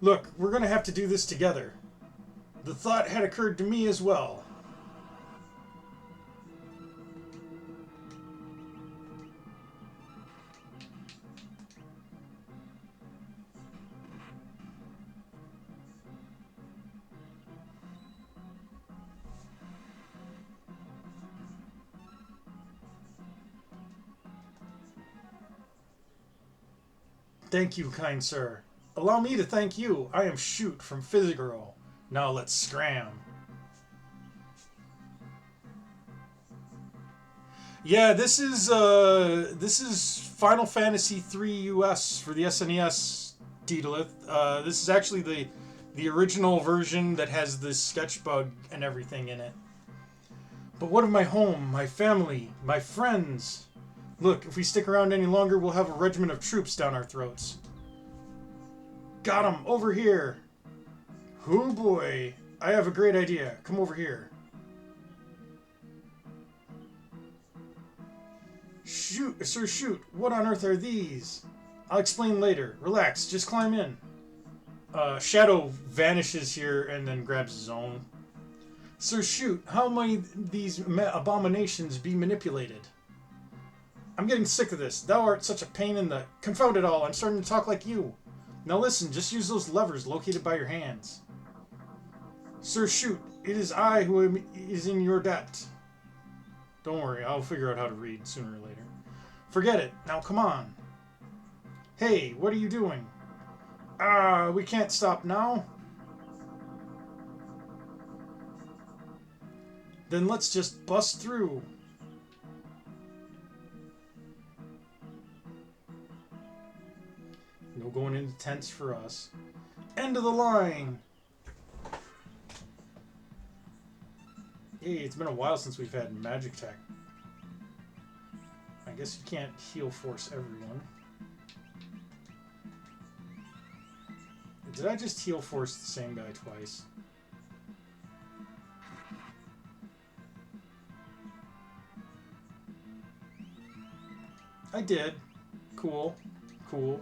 Look, we're gonna have to do this together. The thought had occurred to me as well. Thank you, kind sir. Allow me to thank you. I am Shoot from Figaro. Now let's scram. Yeah, this is Final Fantasy III US for the SNES, Deedlith. This is actually the original version that has the sketch bug and everything in it. But what of my home, my family, my friends? Look, if we stick around any longer, we'll have a regiment of troops down our throats. Got 'em! Over here! Oh boy! I have a great idea. Come over here. Shoot, sir, shoot! What on earth are these? I'll explain later. Relax, just climb in. Shadow vanishes here and then grabs his own. Sir, shoot! How might these abominations be manipulated? I'm getting sick of this. Thou art such a pain in the... Confound it all, I'm starting to talk like you. Now listen, just use those levers located by your hands. Sir, shoot. It is I who is in your debt. Don't worry, I'll figure out how to read sooner or later. Forget it. Now come on. Hey, what are you doing? We can't stop now. Then let's just bust through. No going into tents for us. End of the line! Hey, it's been a while since we've had magic tech. I guess you can't heal force everyone. Did I just heal force the same guy twice? I did. Cool. Cool.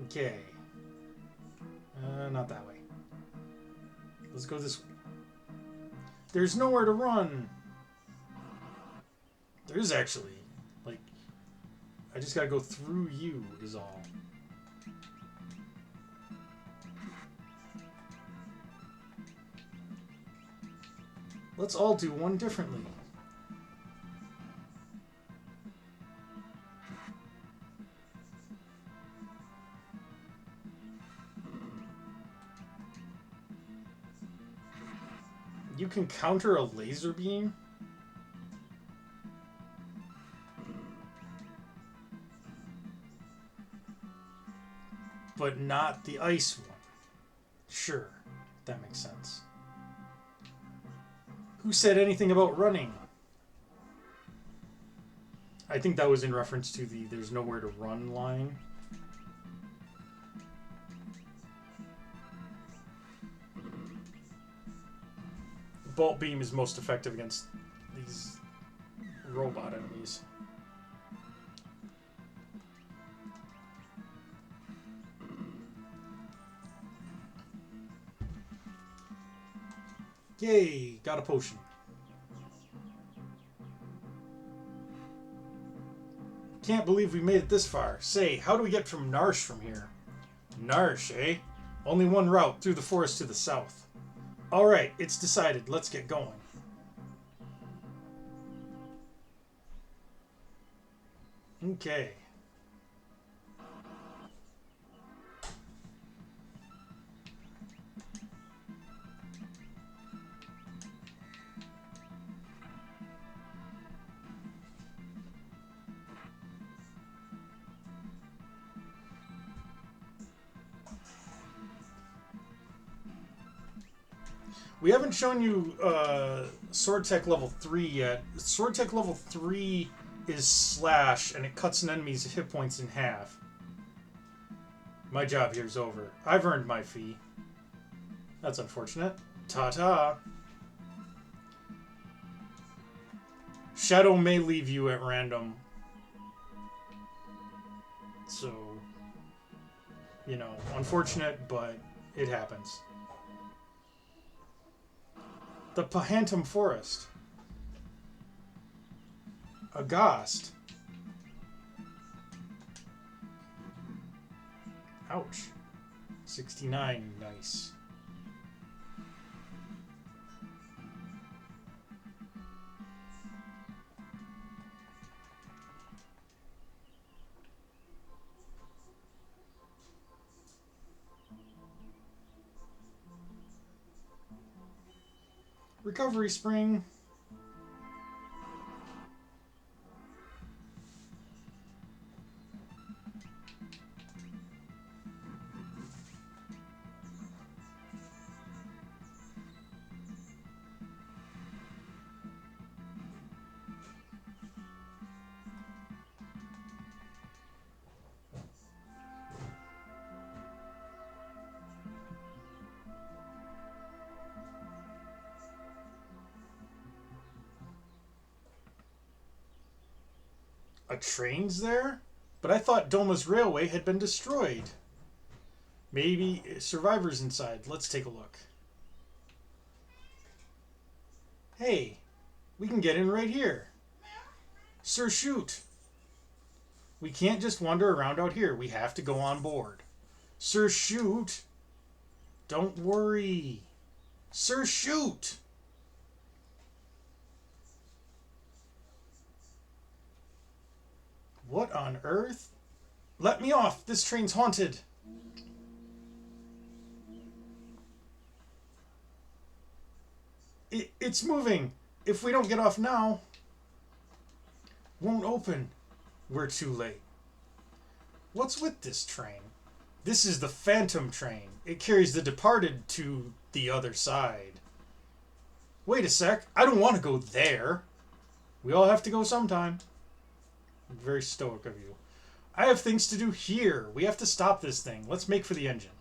Okay. Not that way. Let's go this way. There's nowhere to run. There is actually. Like, I just gotta go through you, is all. Let's all do one differently. You can counter a laser beam? But not the ice one. Sure, that makes sense. Who said anything about running? I think that was in reference to the "there's nowhere to run" line. Bolt beam is most effective against these robot enemies. Yay, got a potion. Can't believe we made it this far. Say, how do we get from Narsh from here? Narsh, eh? Only one route, through the forest to the south. Alright, it's decided. Let's get going. Okay. We haven't shown you Sword Tech level 3 yet. Sword Tech level 3 is slash, and it cuts an enemy's hit points in half. My job here's over. I've earned my fee. That's unfortunate. Ta-ta. Shadow may leave you at random. So, you know, unfortunate, but it happens. The Pahantum Forest. A ghost. Ouch. 69, nice. Recovery spring. A train's there? But I thought Doma's railway had been destroyed. Maybe survivors inside. Let's take a look. Hey, we can get in right here. Sir, shoot. We can't just wander around out here. We have to go on board. Sir, shoot. Don't worry. Sir, shoot. What on earth? Let me off. This train's haunted. It's moving. If we don't get off now, won't open. We're too late. What's with this train? This is the Phantom train. It carries the departed to the other side. Wait a sec. I don't want to go there. We all have to go sometime. Very stoic of you. I have things to do here. We have to stop this thing. Let's make for the engine.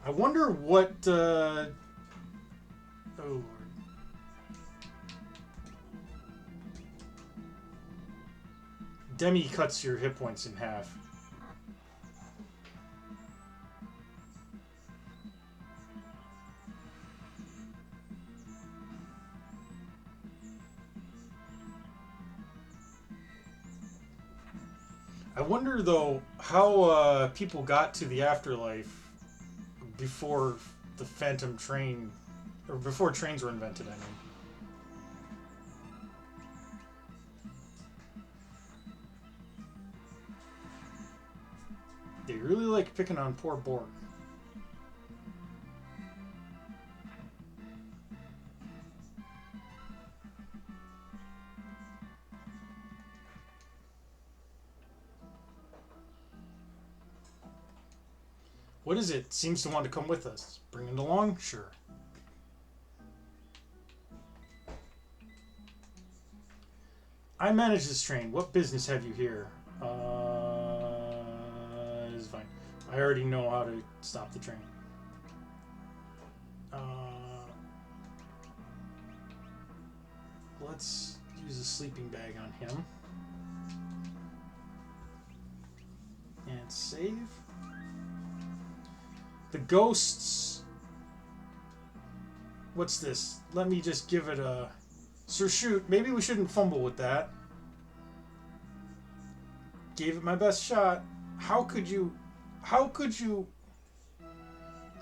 I wonder what... Oh, Lord. Demi cuts your hit points in half. I wonder, though, how people got to the afterlife before the Phantom train, or before trains were invented, I mean. They really like picking on poor Borg. What is it? Seems to want to come with us. Bring it along? Sure. I manage this train. What business have you here? It's fine. I already know how to stop the train. Let's use a sleeping bag on him. And save. The ghosts. What's this? Let me just give it a... Sir Shoot, maybe we shouldn't fumble with that. Gave it my best shot. How could you...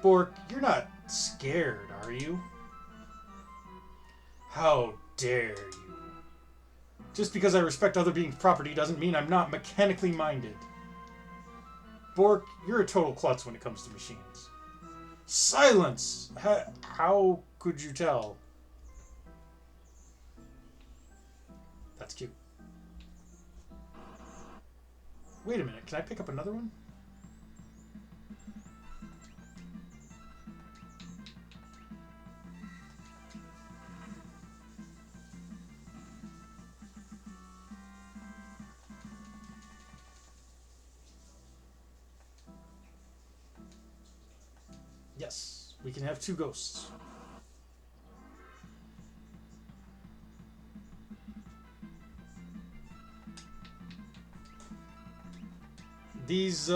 Bork, you're not scared, are you? How dare you? Just because I respect other beings' property doesn't mean I'm not mechanically minded. Bork, you're a total klutz when it comes to machines. Silence! How could you tell? That's cute. Wait a minute, can I pick up another one? Yes, we can have 2 ghosts. These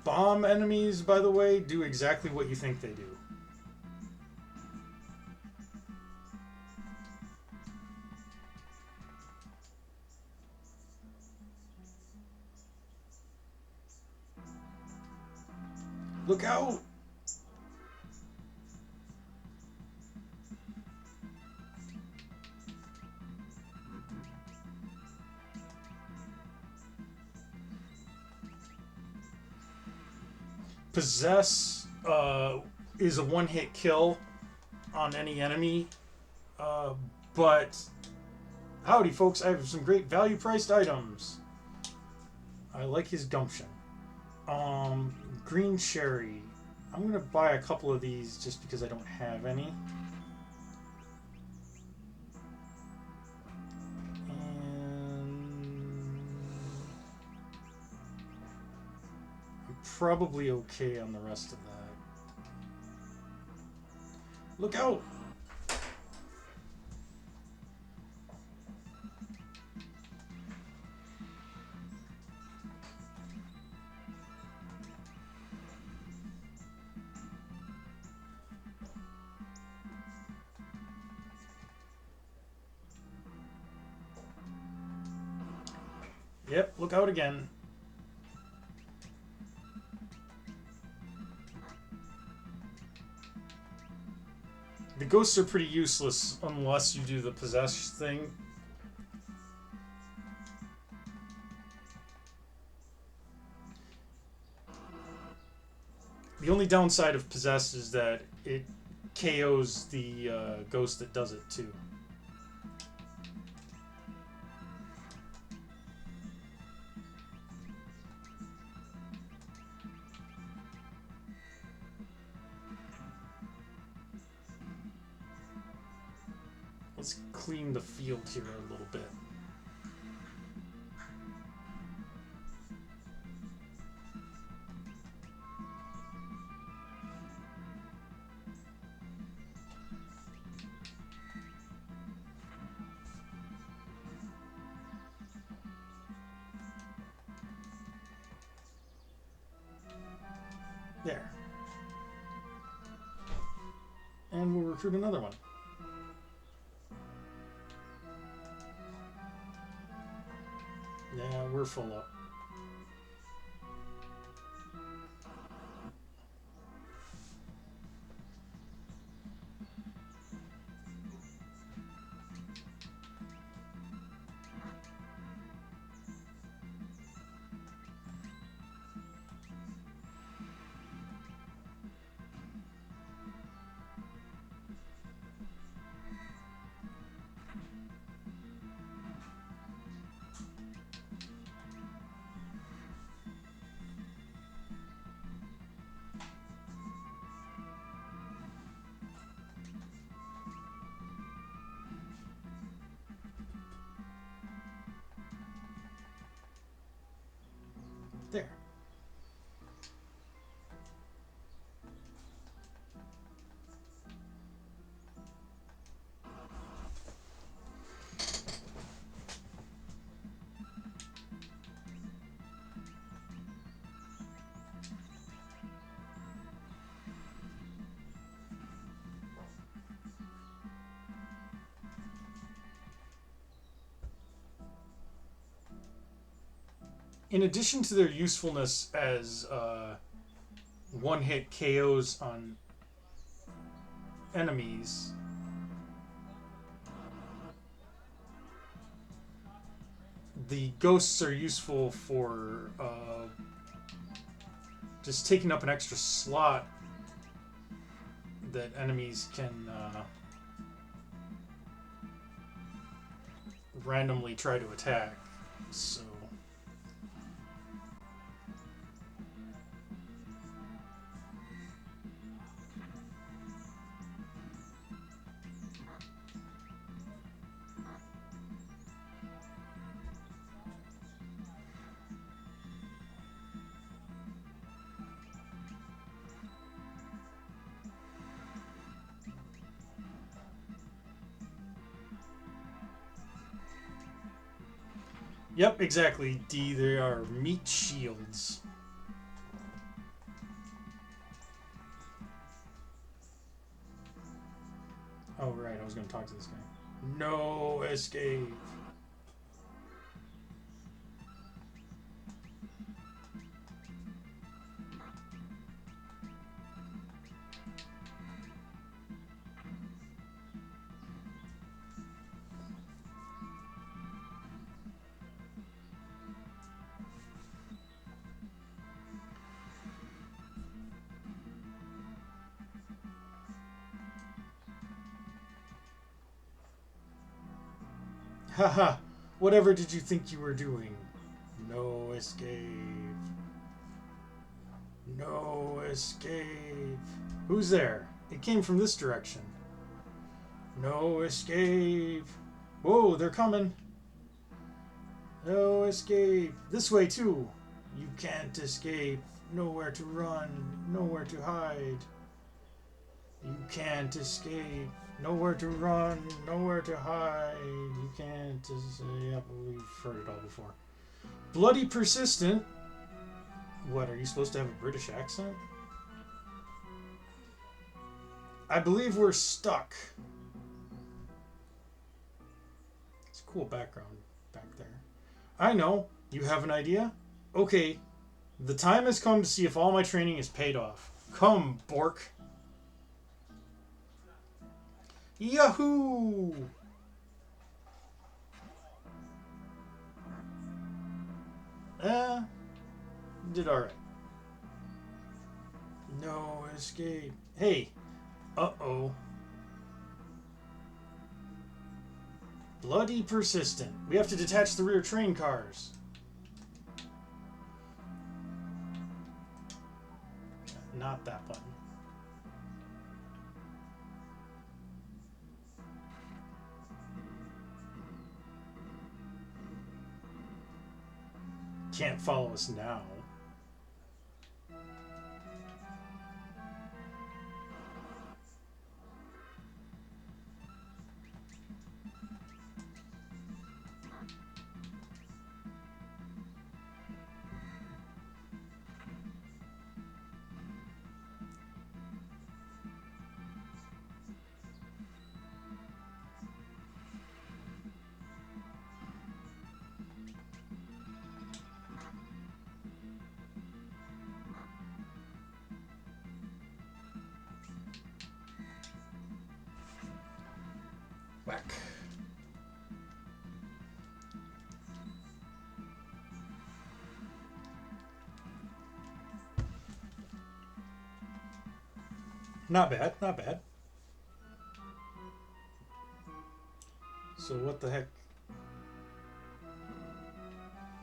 bomb enemies, by the way, do exactly what you think they do. Look out! Possess is a one-hit kill on any enemy, but howdy folks, I have some great value-priced items. I like his gumption. Green cherry. I'm gonna buy a couple of these just because I don't have any. Probably okay on the rest of that. Look out! Yep, look out again. The ghosts are pretty useless unless you do the possess thing. The only downside of possess is that it KOs the ghost that does it too. Let's clean the field here a little bit. There. And we'll recruit another one. Yeah, we're full up. There. In addition to their usefulness as one-hit KOs on enemies, the ghosts are useful for just taking up an extra slot that enemies can randomly try to attack. So yep, exactly, D. They are meat shields. Oh, right, I was going to talk to this guy. No escape. Haha, whatever did you think you were doing? No escape. No escape. Who's there? It came from this direction. No escape. Whoa, they're coming. No escape. This way, too. You can't escape. Nowhere to run. Nowhere to hide. You can't escape. Nowhere to run. Nowhere to hide. You can't escape. Yep, we've heard it all before. Bloody persistent. What, are you supposed to have a British accent? I believe we're stuck. It's a cool background back there. I know. You have an idea? Okay. The time has come to see if all my training is paid off. Come, Bork. Yahoo! Did alright. No escape. Hey. Uh-oh. Bloody persistent. We have to detach the rear train cars. Not that button. Can't follow us now. Not bad, not bad. So what the heck?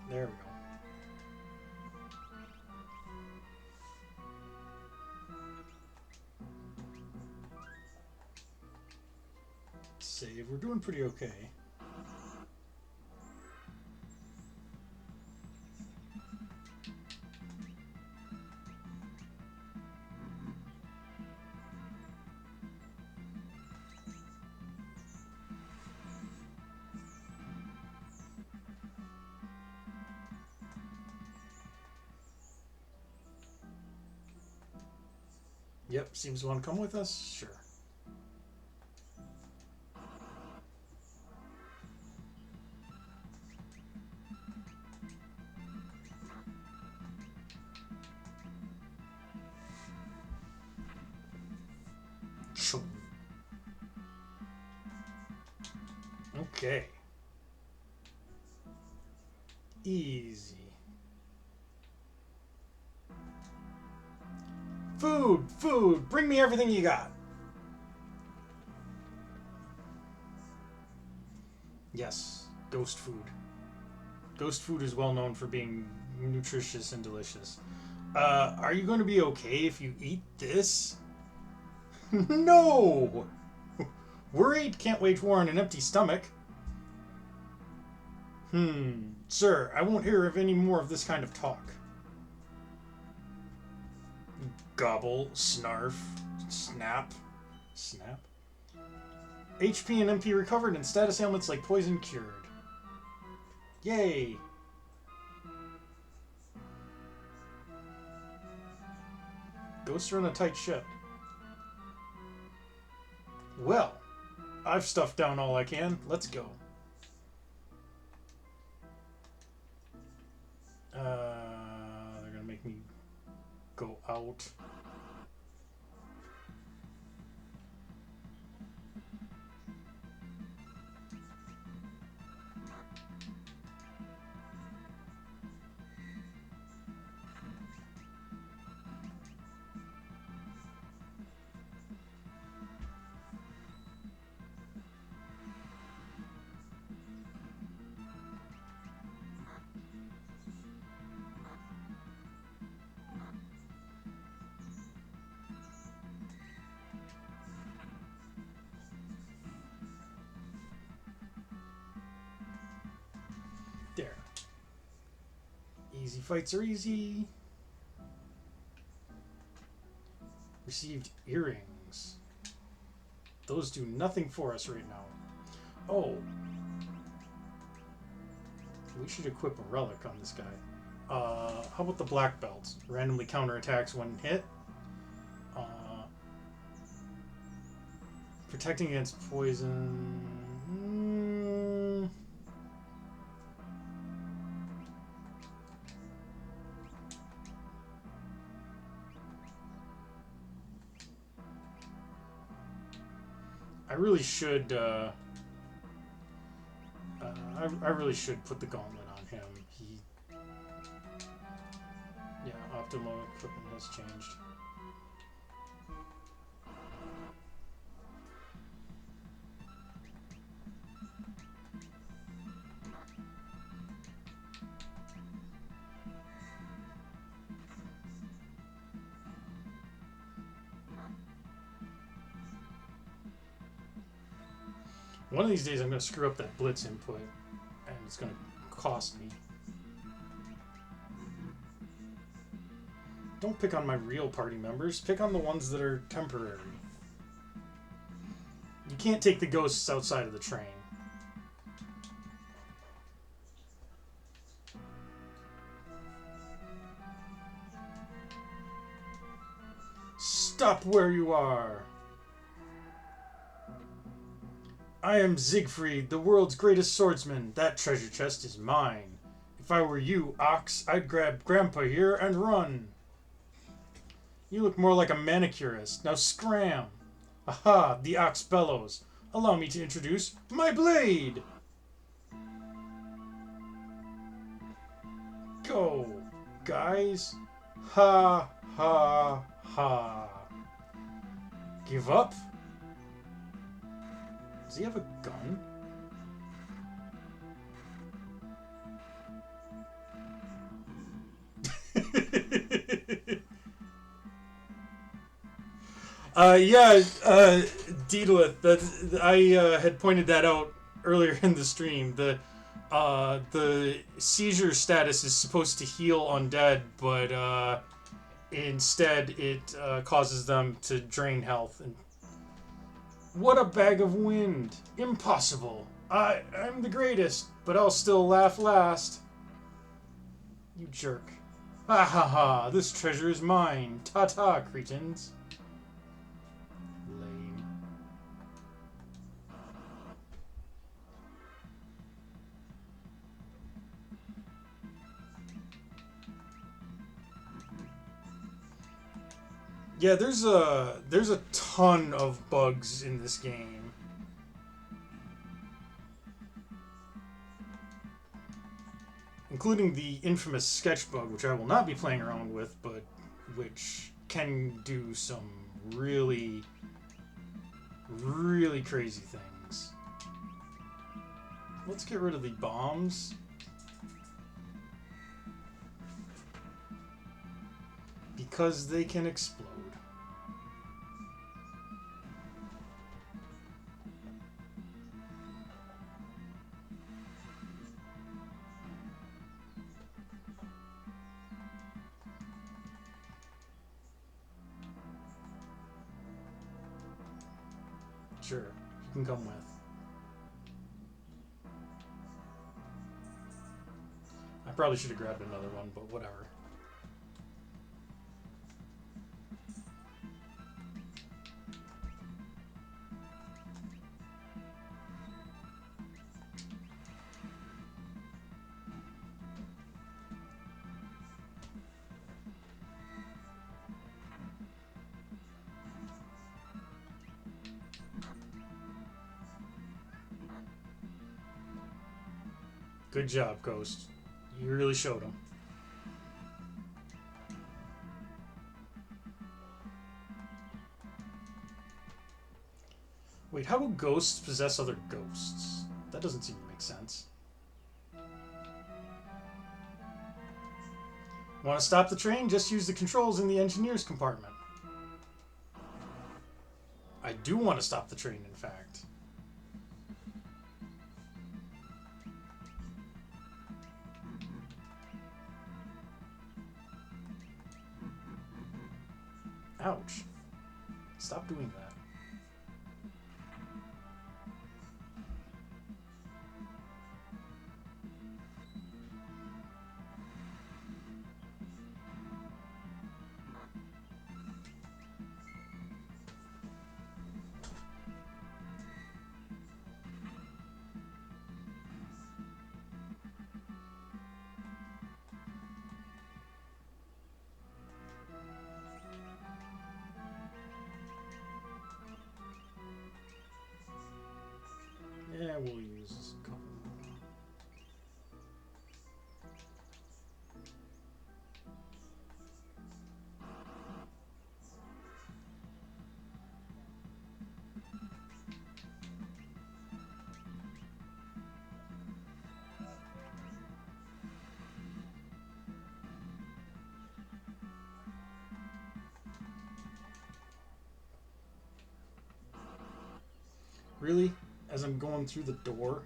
There we go. Save. We're doing pretty okay. Yep, seems to want to come with us. Sure. Okay. Easy. Food! Food! Bring me everything you got! Yes, ghost food. Ghost food is well known for being nutritious and delicious. Are you going to be okay if you eat this? No! Worried can't wage war on an empty stomach. Sir, I won't hear of any more of this kind of talk. Gobble, snarf, snap, snap. HP and MP recovered and status ailments like poison cured. Yay! Ghosts are in a tight ship. Well, I've stuffed down all I can. Let's go. They're gonna make me go out. There. Easy fights are easy. Received earrings. Those do nothing for us right now. Oh. We should equip a relic on this guy. How about the black belt? Randomly counterattacks when hit. Protecting against poison. I really should. I really should put the gauntlet on him. Yeah, optimal equipment has changed. One of these days I'm going to screw up that blitz input, and it's going to cost me. Don't pick on my real party members. Pick on the ones that are temporary. You can't take the ghosts outside of the train. Stop where you are! I am Siegfried, the world's greatest swordsman. That treasure chest is mine. If I were you, Ox, I'd grab Grandpa here and run. You look more like a manicurist. Now scram. Aha, the Ox bellows. Allow me to introduce my blade. Go, guys. Ha, ha, ha. Give up? Does he have a gun? Yeah, Daedalus, that I had pointed that out earlier in the stream. The seizure status is supposed to heal undead, but instead it causes them to drain health. And what a bag of wind! Impossible. I'm the greatest, but I'll still laugh last. You jerk. Ha ha ha! This treasure is mine. Ta ta, cretins. Lame. Yeah, there's a ton of bugs in this game. Including the infamous sketch bug, which I will not be playing around with, but which can do some really, really crazy things. Let's get rid of the bombs. Because they can explode. Sure, you can come with. I probably should have grabbed another one, but whatever. Good job, Ghost. You really showed him. Wait, how do ghosts possess other ghosts? That doesn't seem to make sense. Want to stop the train? Just use the controls in the engineer's compartment. I do want to stop the train, in fact. Ouch. Stop doing that. Yeah, we'll use a couple more. Really? As I'm going through the door?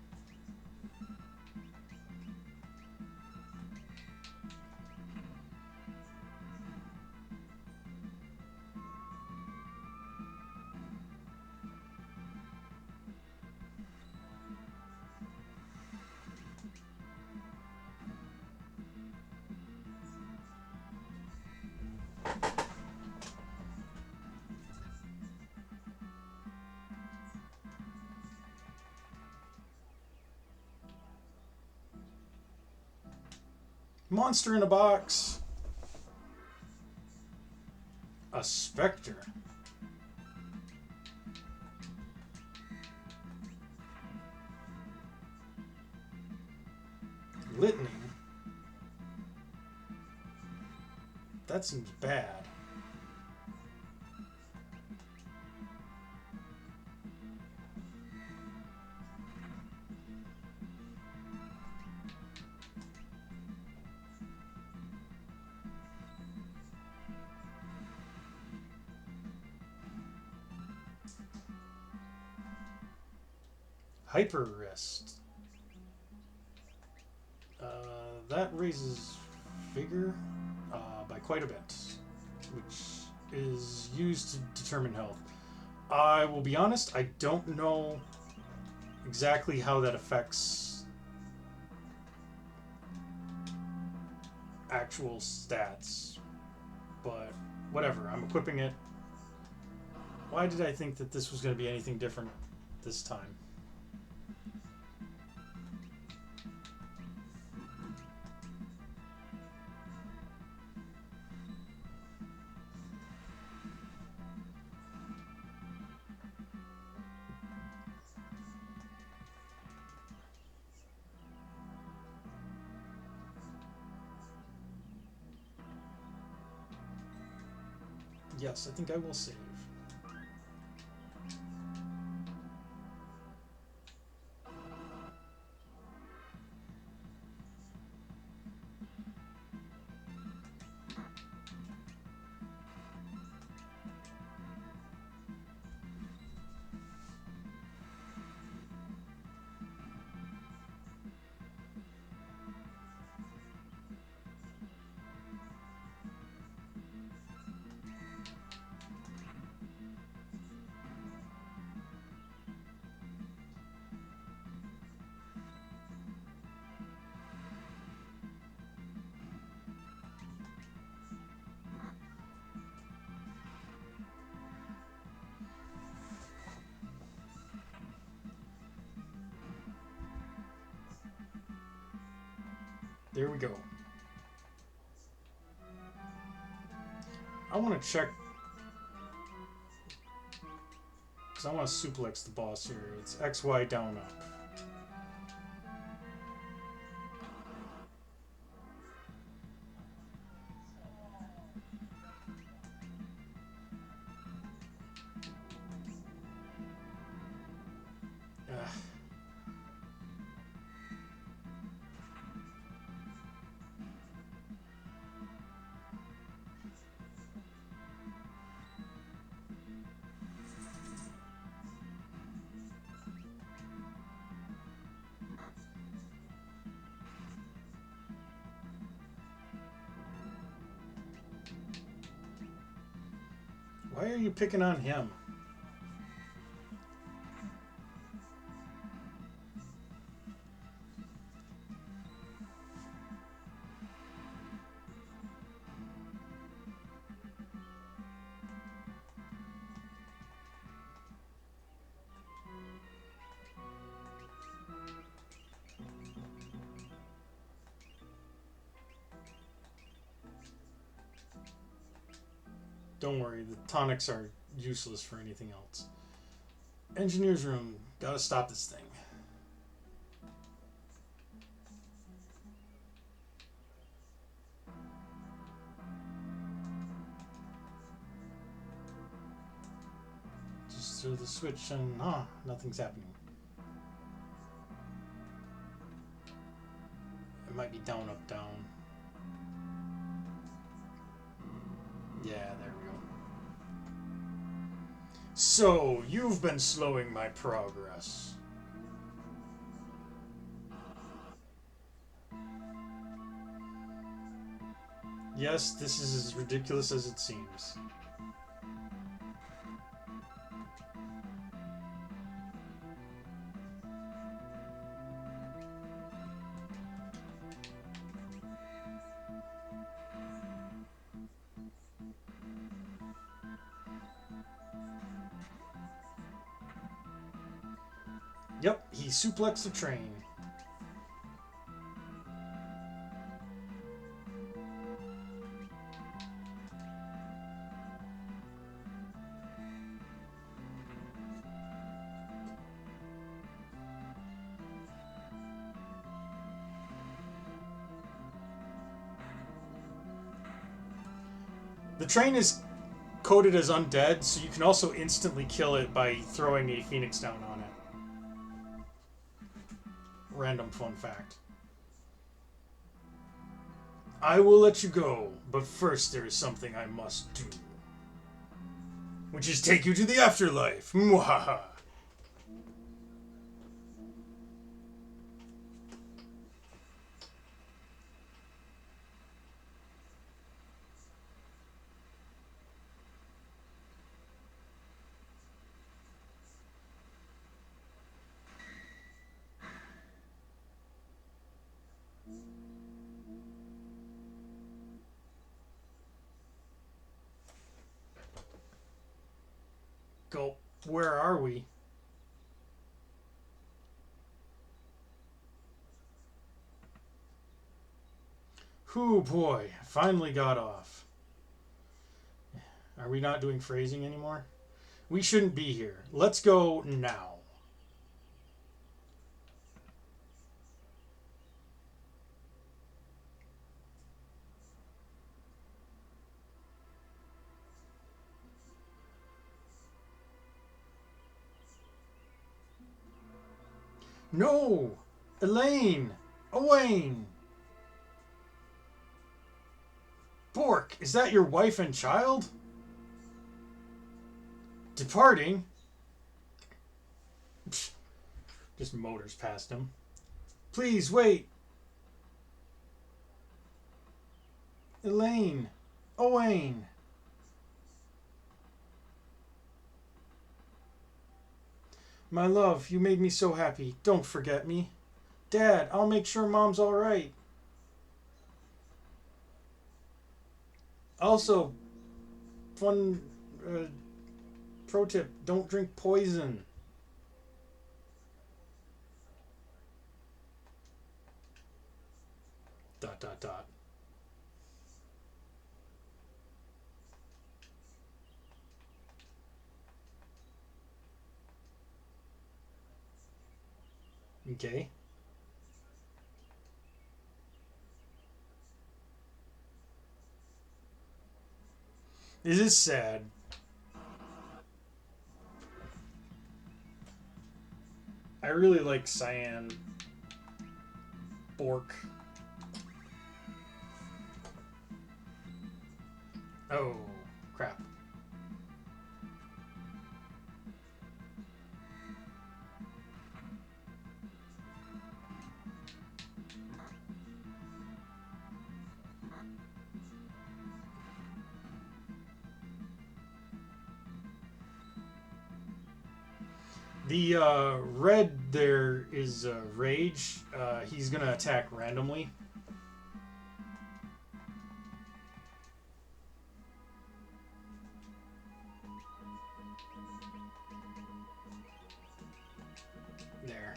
Monster in a box. A specter. Litany. That seems bad. Hyper Wrist. That raises vigor by quite a bit, which is used to determine health. I will be honest, I don't know exactly how that affects actual stats, but whatever, I'm equipping it. Why did I think that this was going to be anything different this time? Yes, I think I will save. There we go. I want to check, because I want to suplex the boss here. It's X, Y, down, up. Ugh. Why are you picking on him? Don't worry, the tonics are useless for anything else. Engineer's room. Gotta stop this thing. Just throw the switch and nothing's happening. It might be down, up, down. Yeah, there we go. So, you've been slowing my progress. Yes, this is as ridiculous as it seems. Yep, he suplexed the train. The train is coded as undead, so you can also instantly kill it by throwing a phoenix down on it. Random fun fact. I will let you go, but first there is something I must do. Which is take you to the afterlife. Mwahaha. Where are we? Whew, boy. Finally got off. Are we not doing phrasing anymore? We shouldn't be here. Let's go now. No! Elaine! Owain! Bork, is that your wife and child? Departing? Psh, just motors past him. Please wait. Elaine. Owain. My love, you made me so happy. Don't forget me. Dad, I'll make sure Mom's alright. Also, fun pro tip, don't drink poison. Dot dot dot. Okay. This is sad. I really like Cyan. Bork. Oh, crap. The red there is Rage. He's going to attack randomly. There.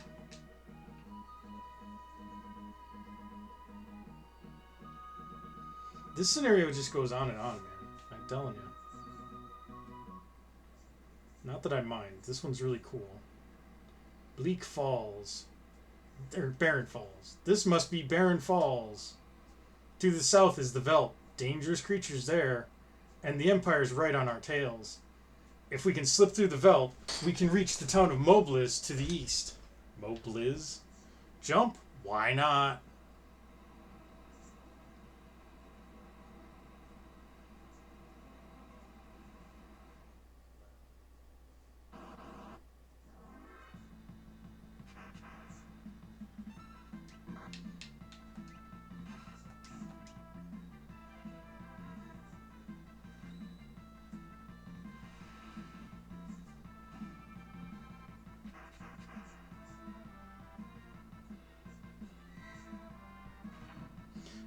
This scenario just goes on and on, man. I'm telling you. Not that I mind. This one's really cool. Bleak Falls. Or Barren Falls. This must be Barren Falls. To the south is the Veldt. Dangerous creatures there. And the Empire's right on our tails. If we can slip through the Veldt, we can reach the town of Mobliz to the east. Mobliz? Jump? Why not?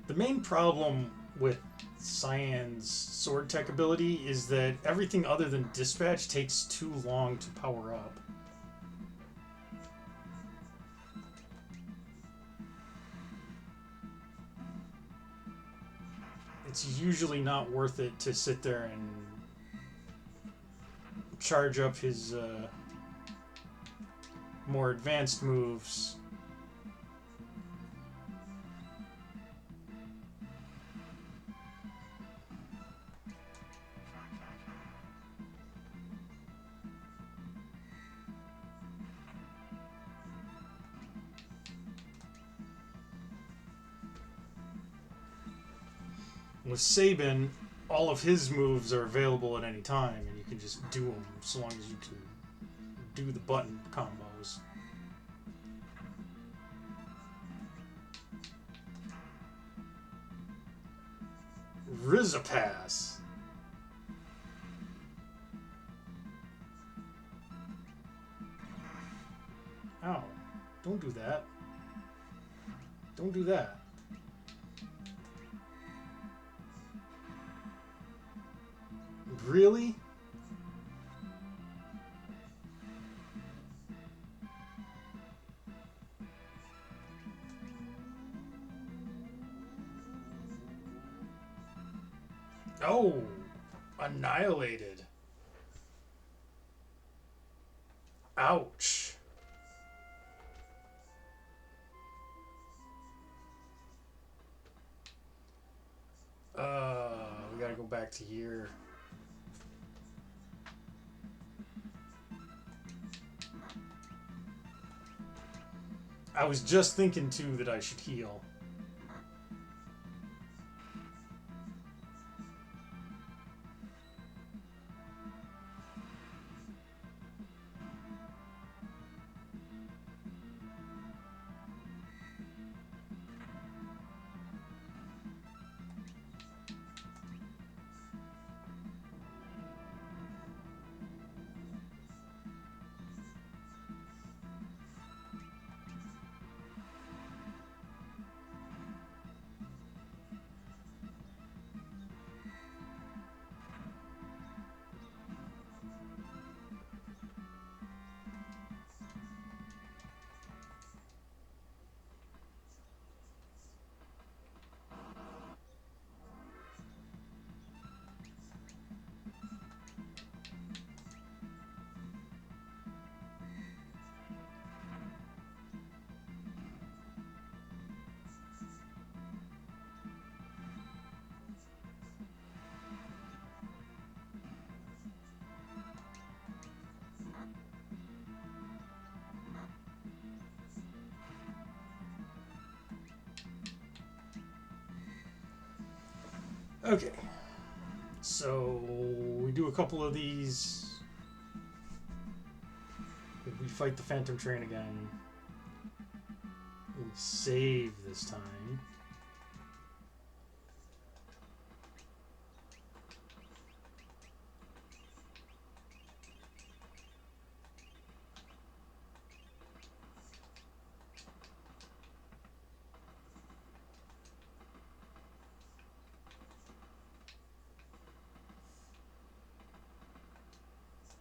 The main problem with Cyan's sword tech ability is that everything other than dispatch takes too long to power up. It's usually not worth it to sit there and charge up his more advanced moves. With Sabin, all of his moves are available at any time, and you can just do them so long as you can do the button combos. Rizapass. Ow. Don't do that. Don't do that. Really? Oh, annihilated. Ouch. We gotta go back to here. I was just thinking too that I should heal. Okay. So we do a couple of these. We fight the Phantom Train again. We save this time.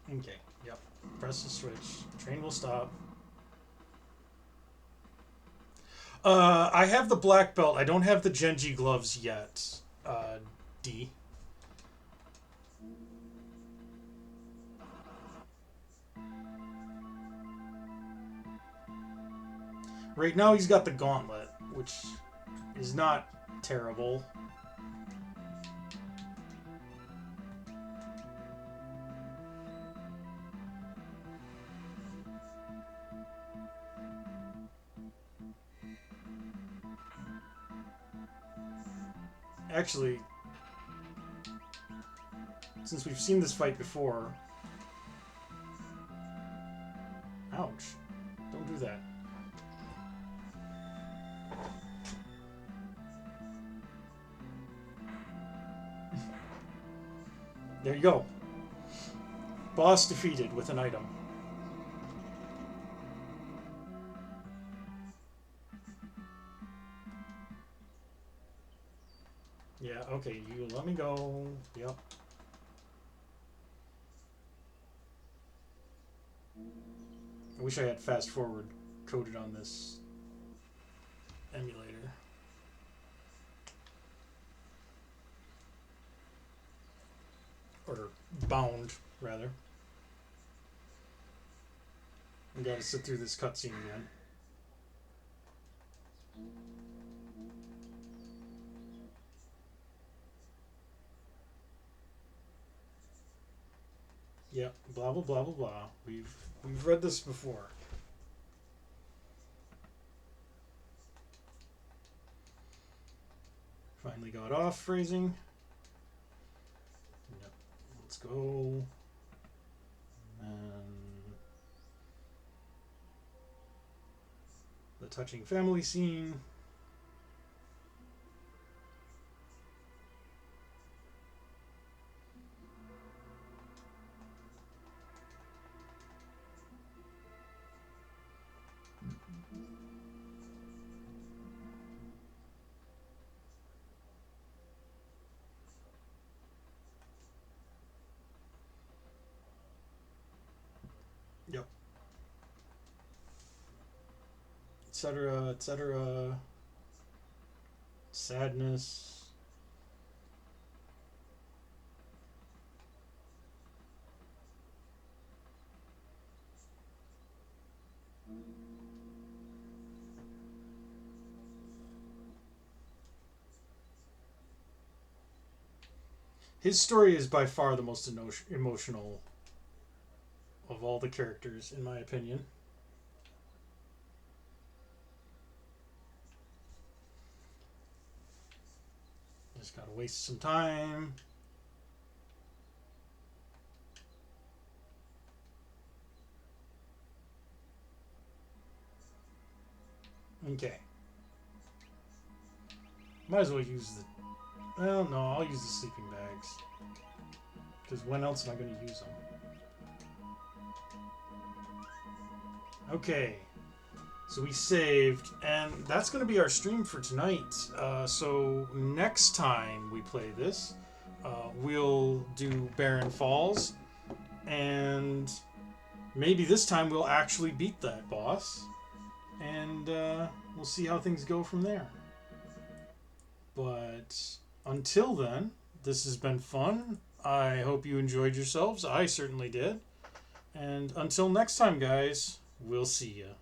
Okay, yep. Press the switch. Train will stop. I have the black belt. I don't have the Genji gloves yet. D. Right now he's got the gauntlet, which is not terrible. Actually, since we've seen this fight before... Ouch. Don't do that. There you go. Boss defeated with an item. Yeah, okay, you let me go. Yep. I wish I had fast forward coded on this emulator. Or bound, rather. We gotta sit through this cutscene again. Yep, blah blah blah blah blah. We've read this before. Finally got off phrasing. Yep. Let's go. And the touching family scene. Yep. Etc. Etc. Sadness. His story is by far the most emotional of all the characters, in my opinion. Just gotta waste some time. Okay. Might as well use the... Well, no, I'll use the sleeping bags. Because when else am I going to use them? Okay. So we saved, and that's going to be our stream for tonight. So next time we play this, we'll do Barren Falls, and maybe this time we'll actually beat that boss, and we'll see how things go from there. But until then, this has been fun. I hope you enjoyed yourselves. I certainly did. And until next time, guys, we'll see ya.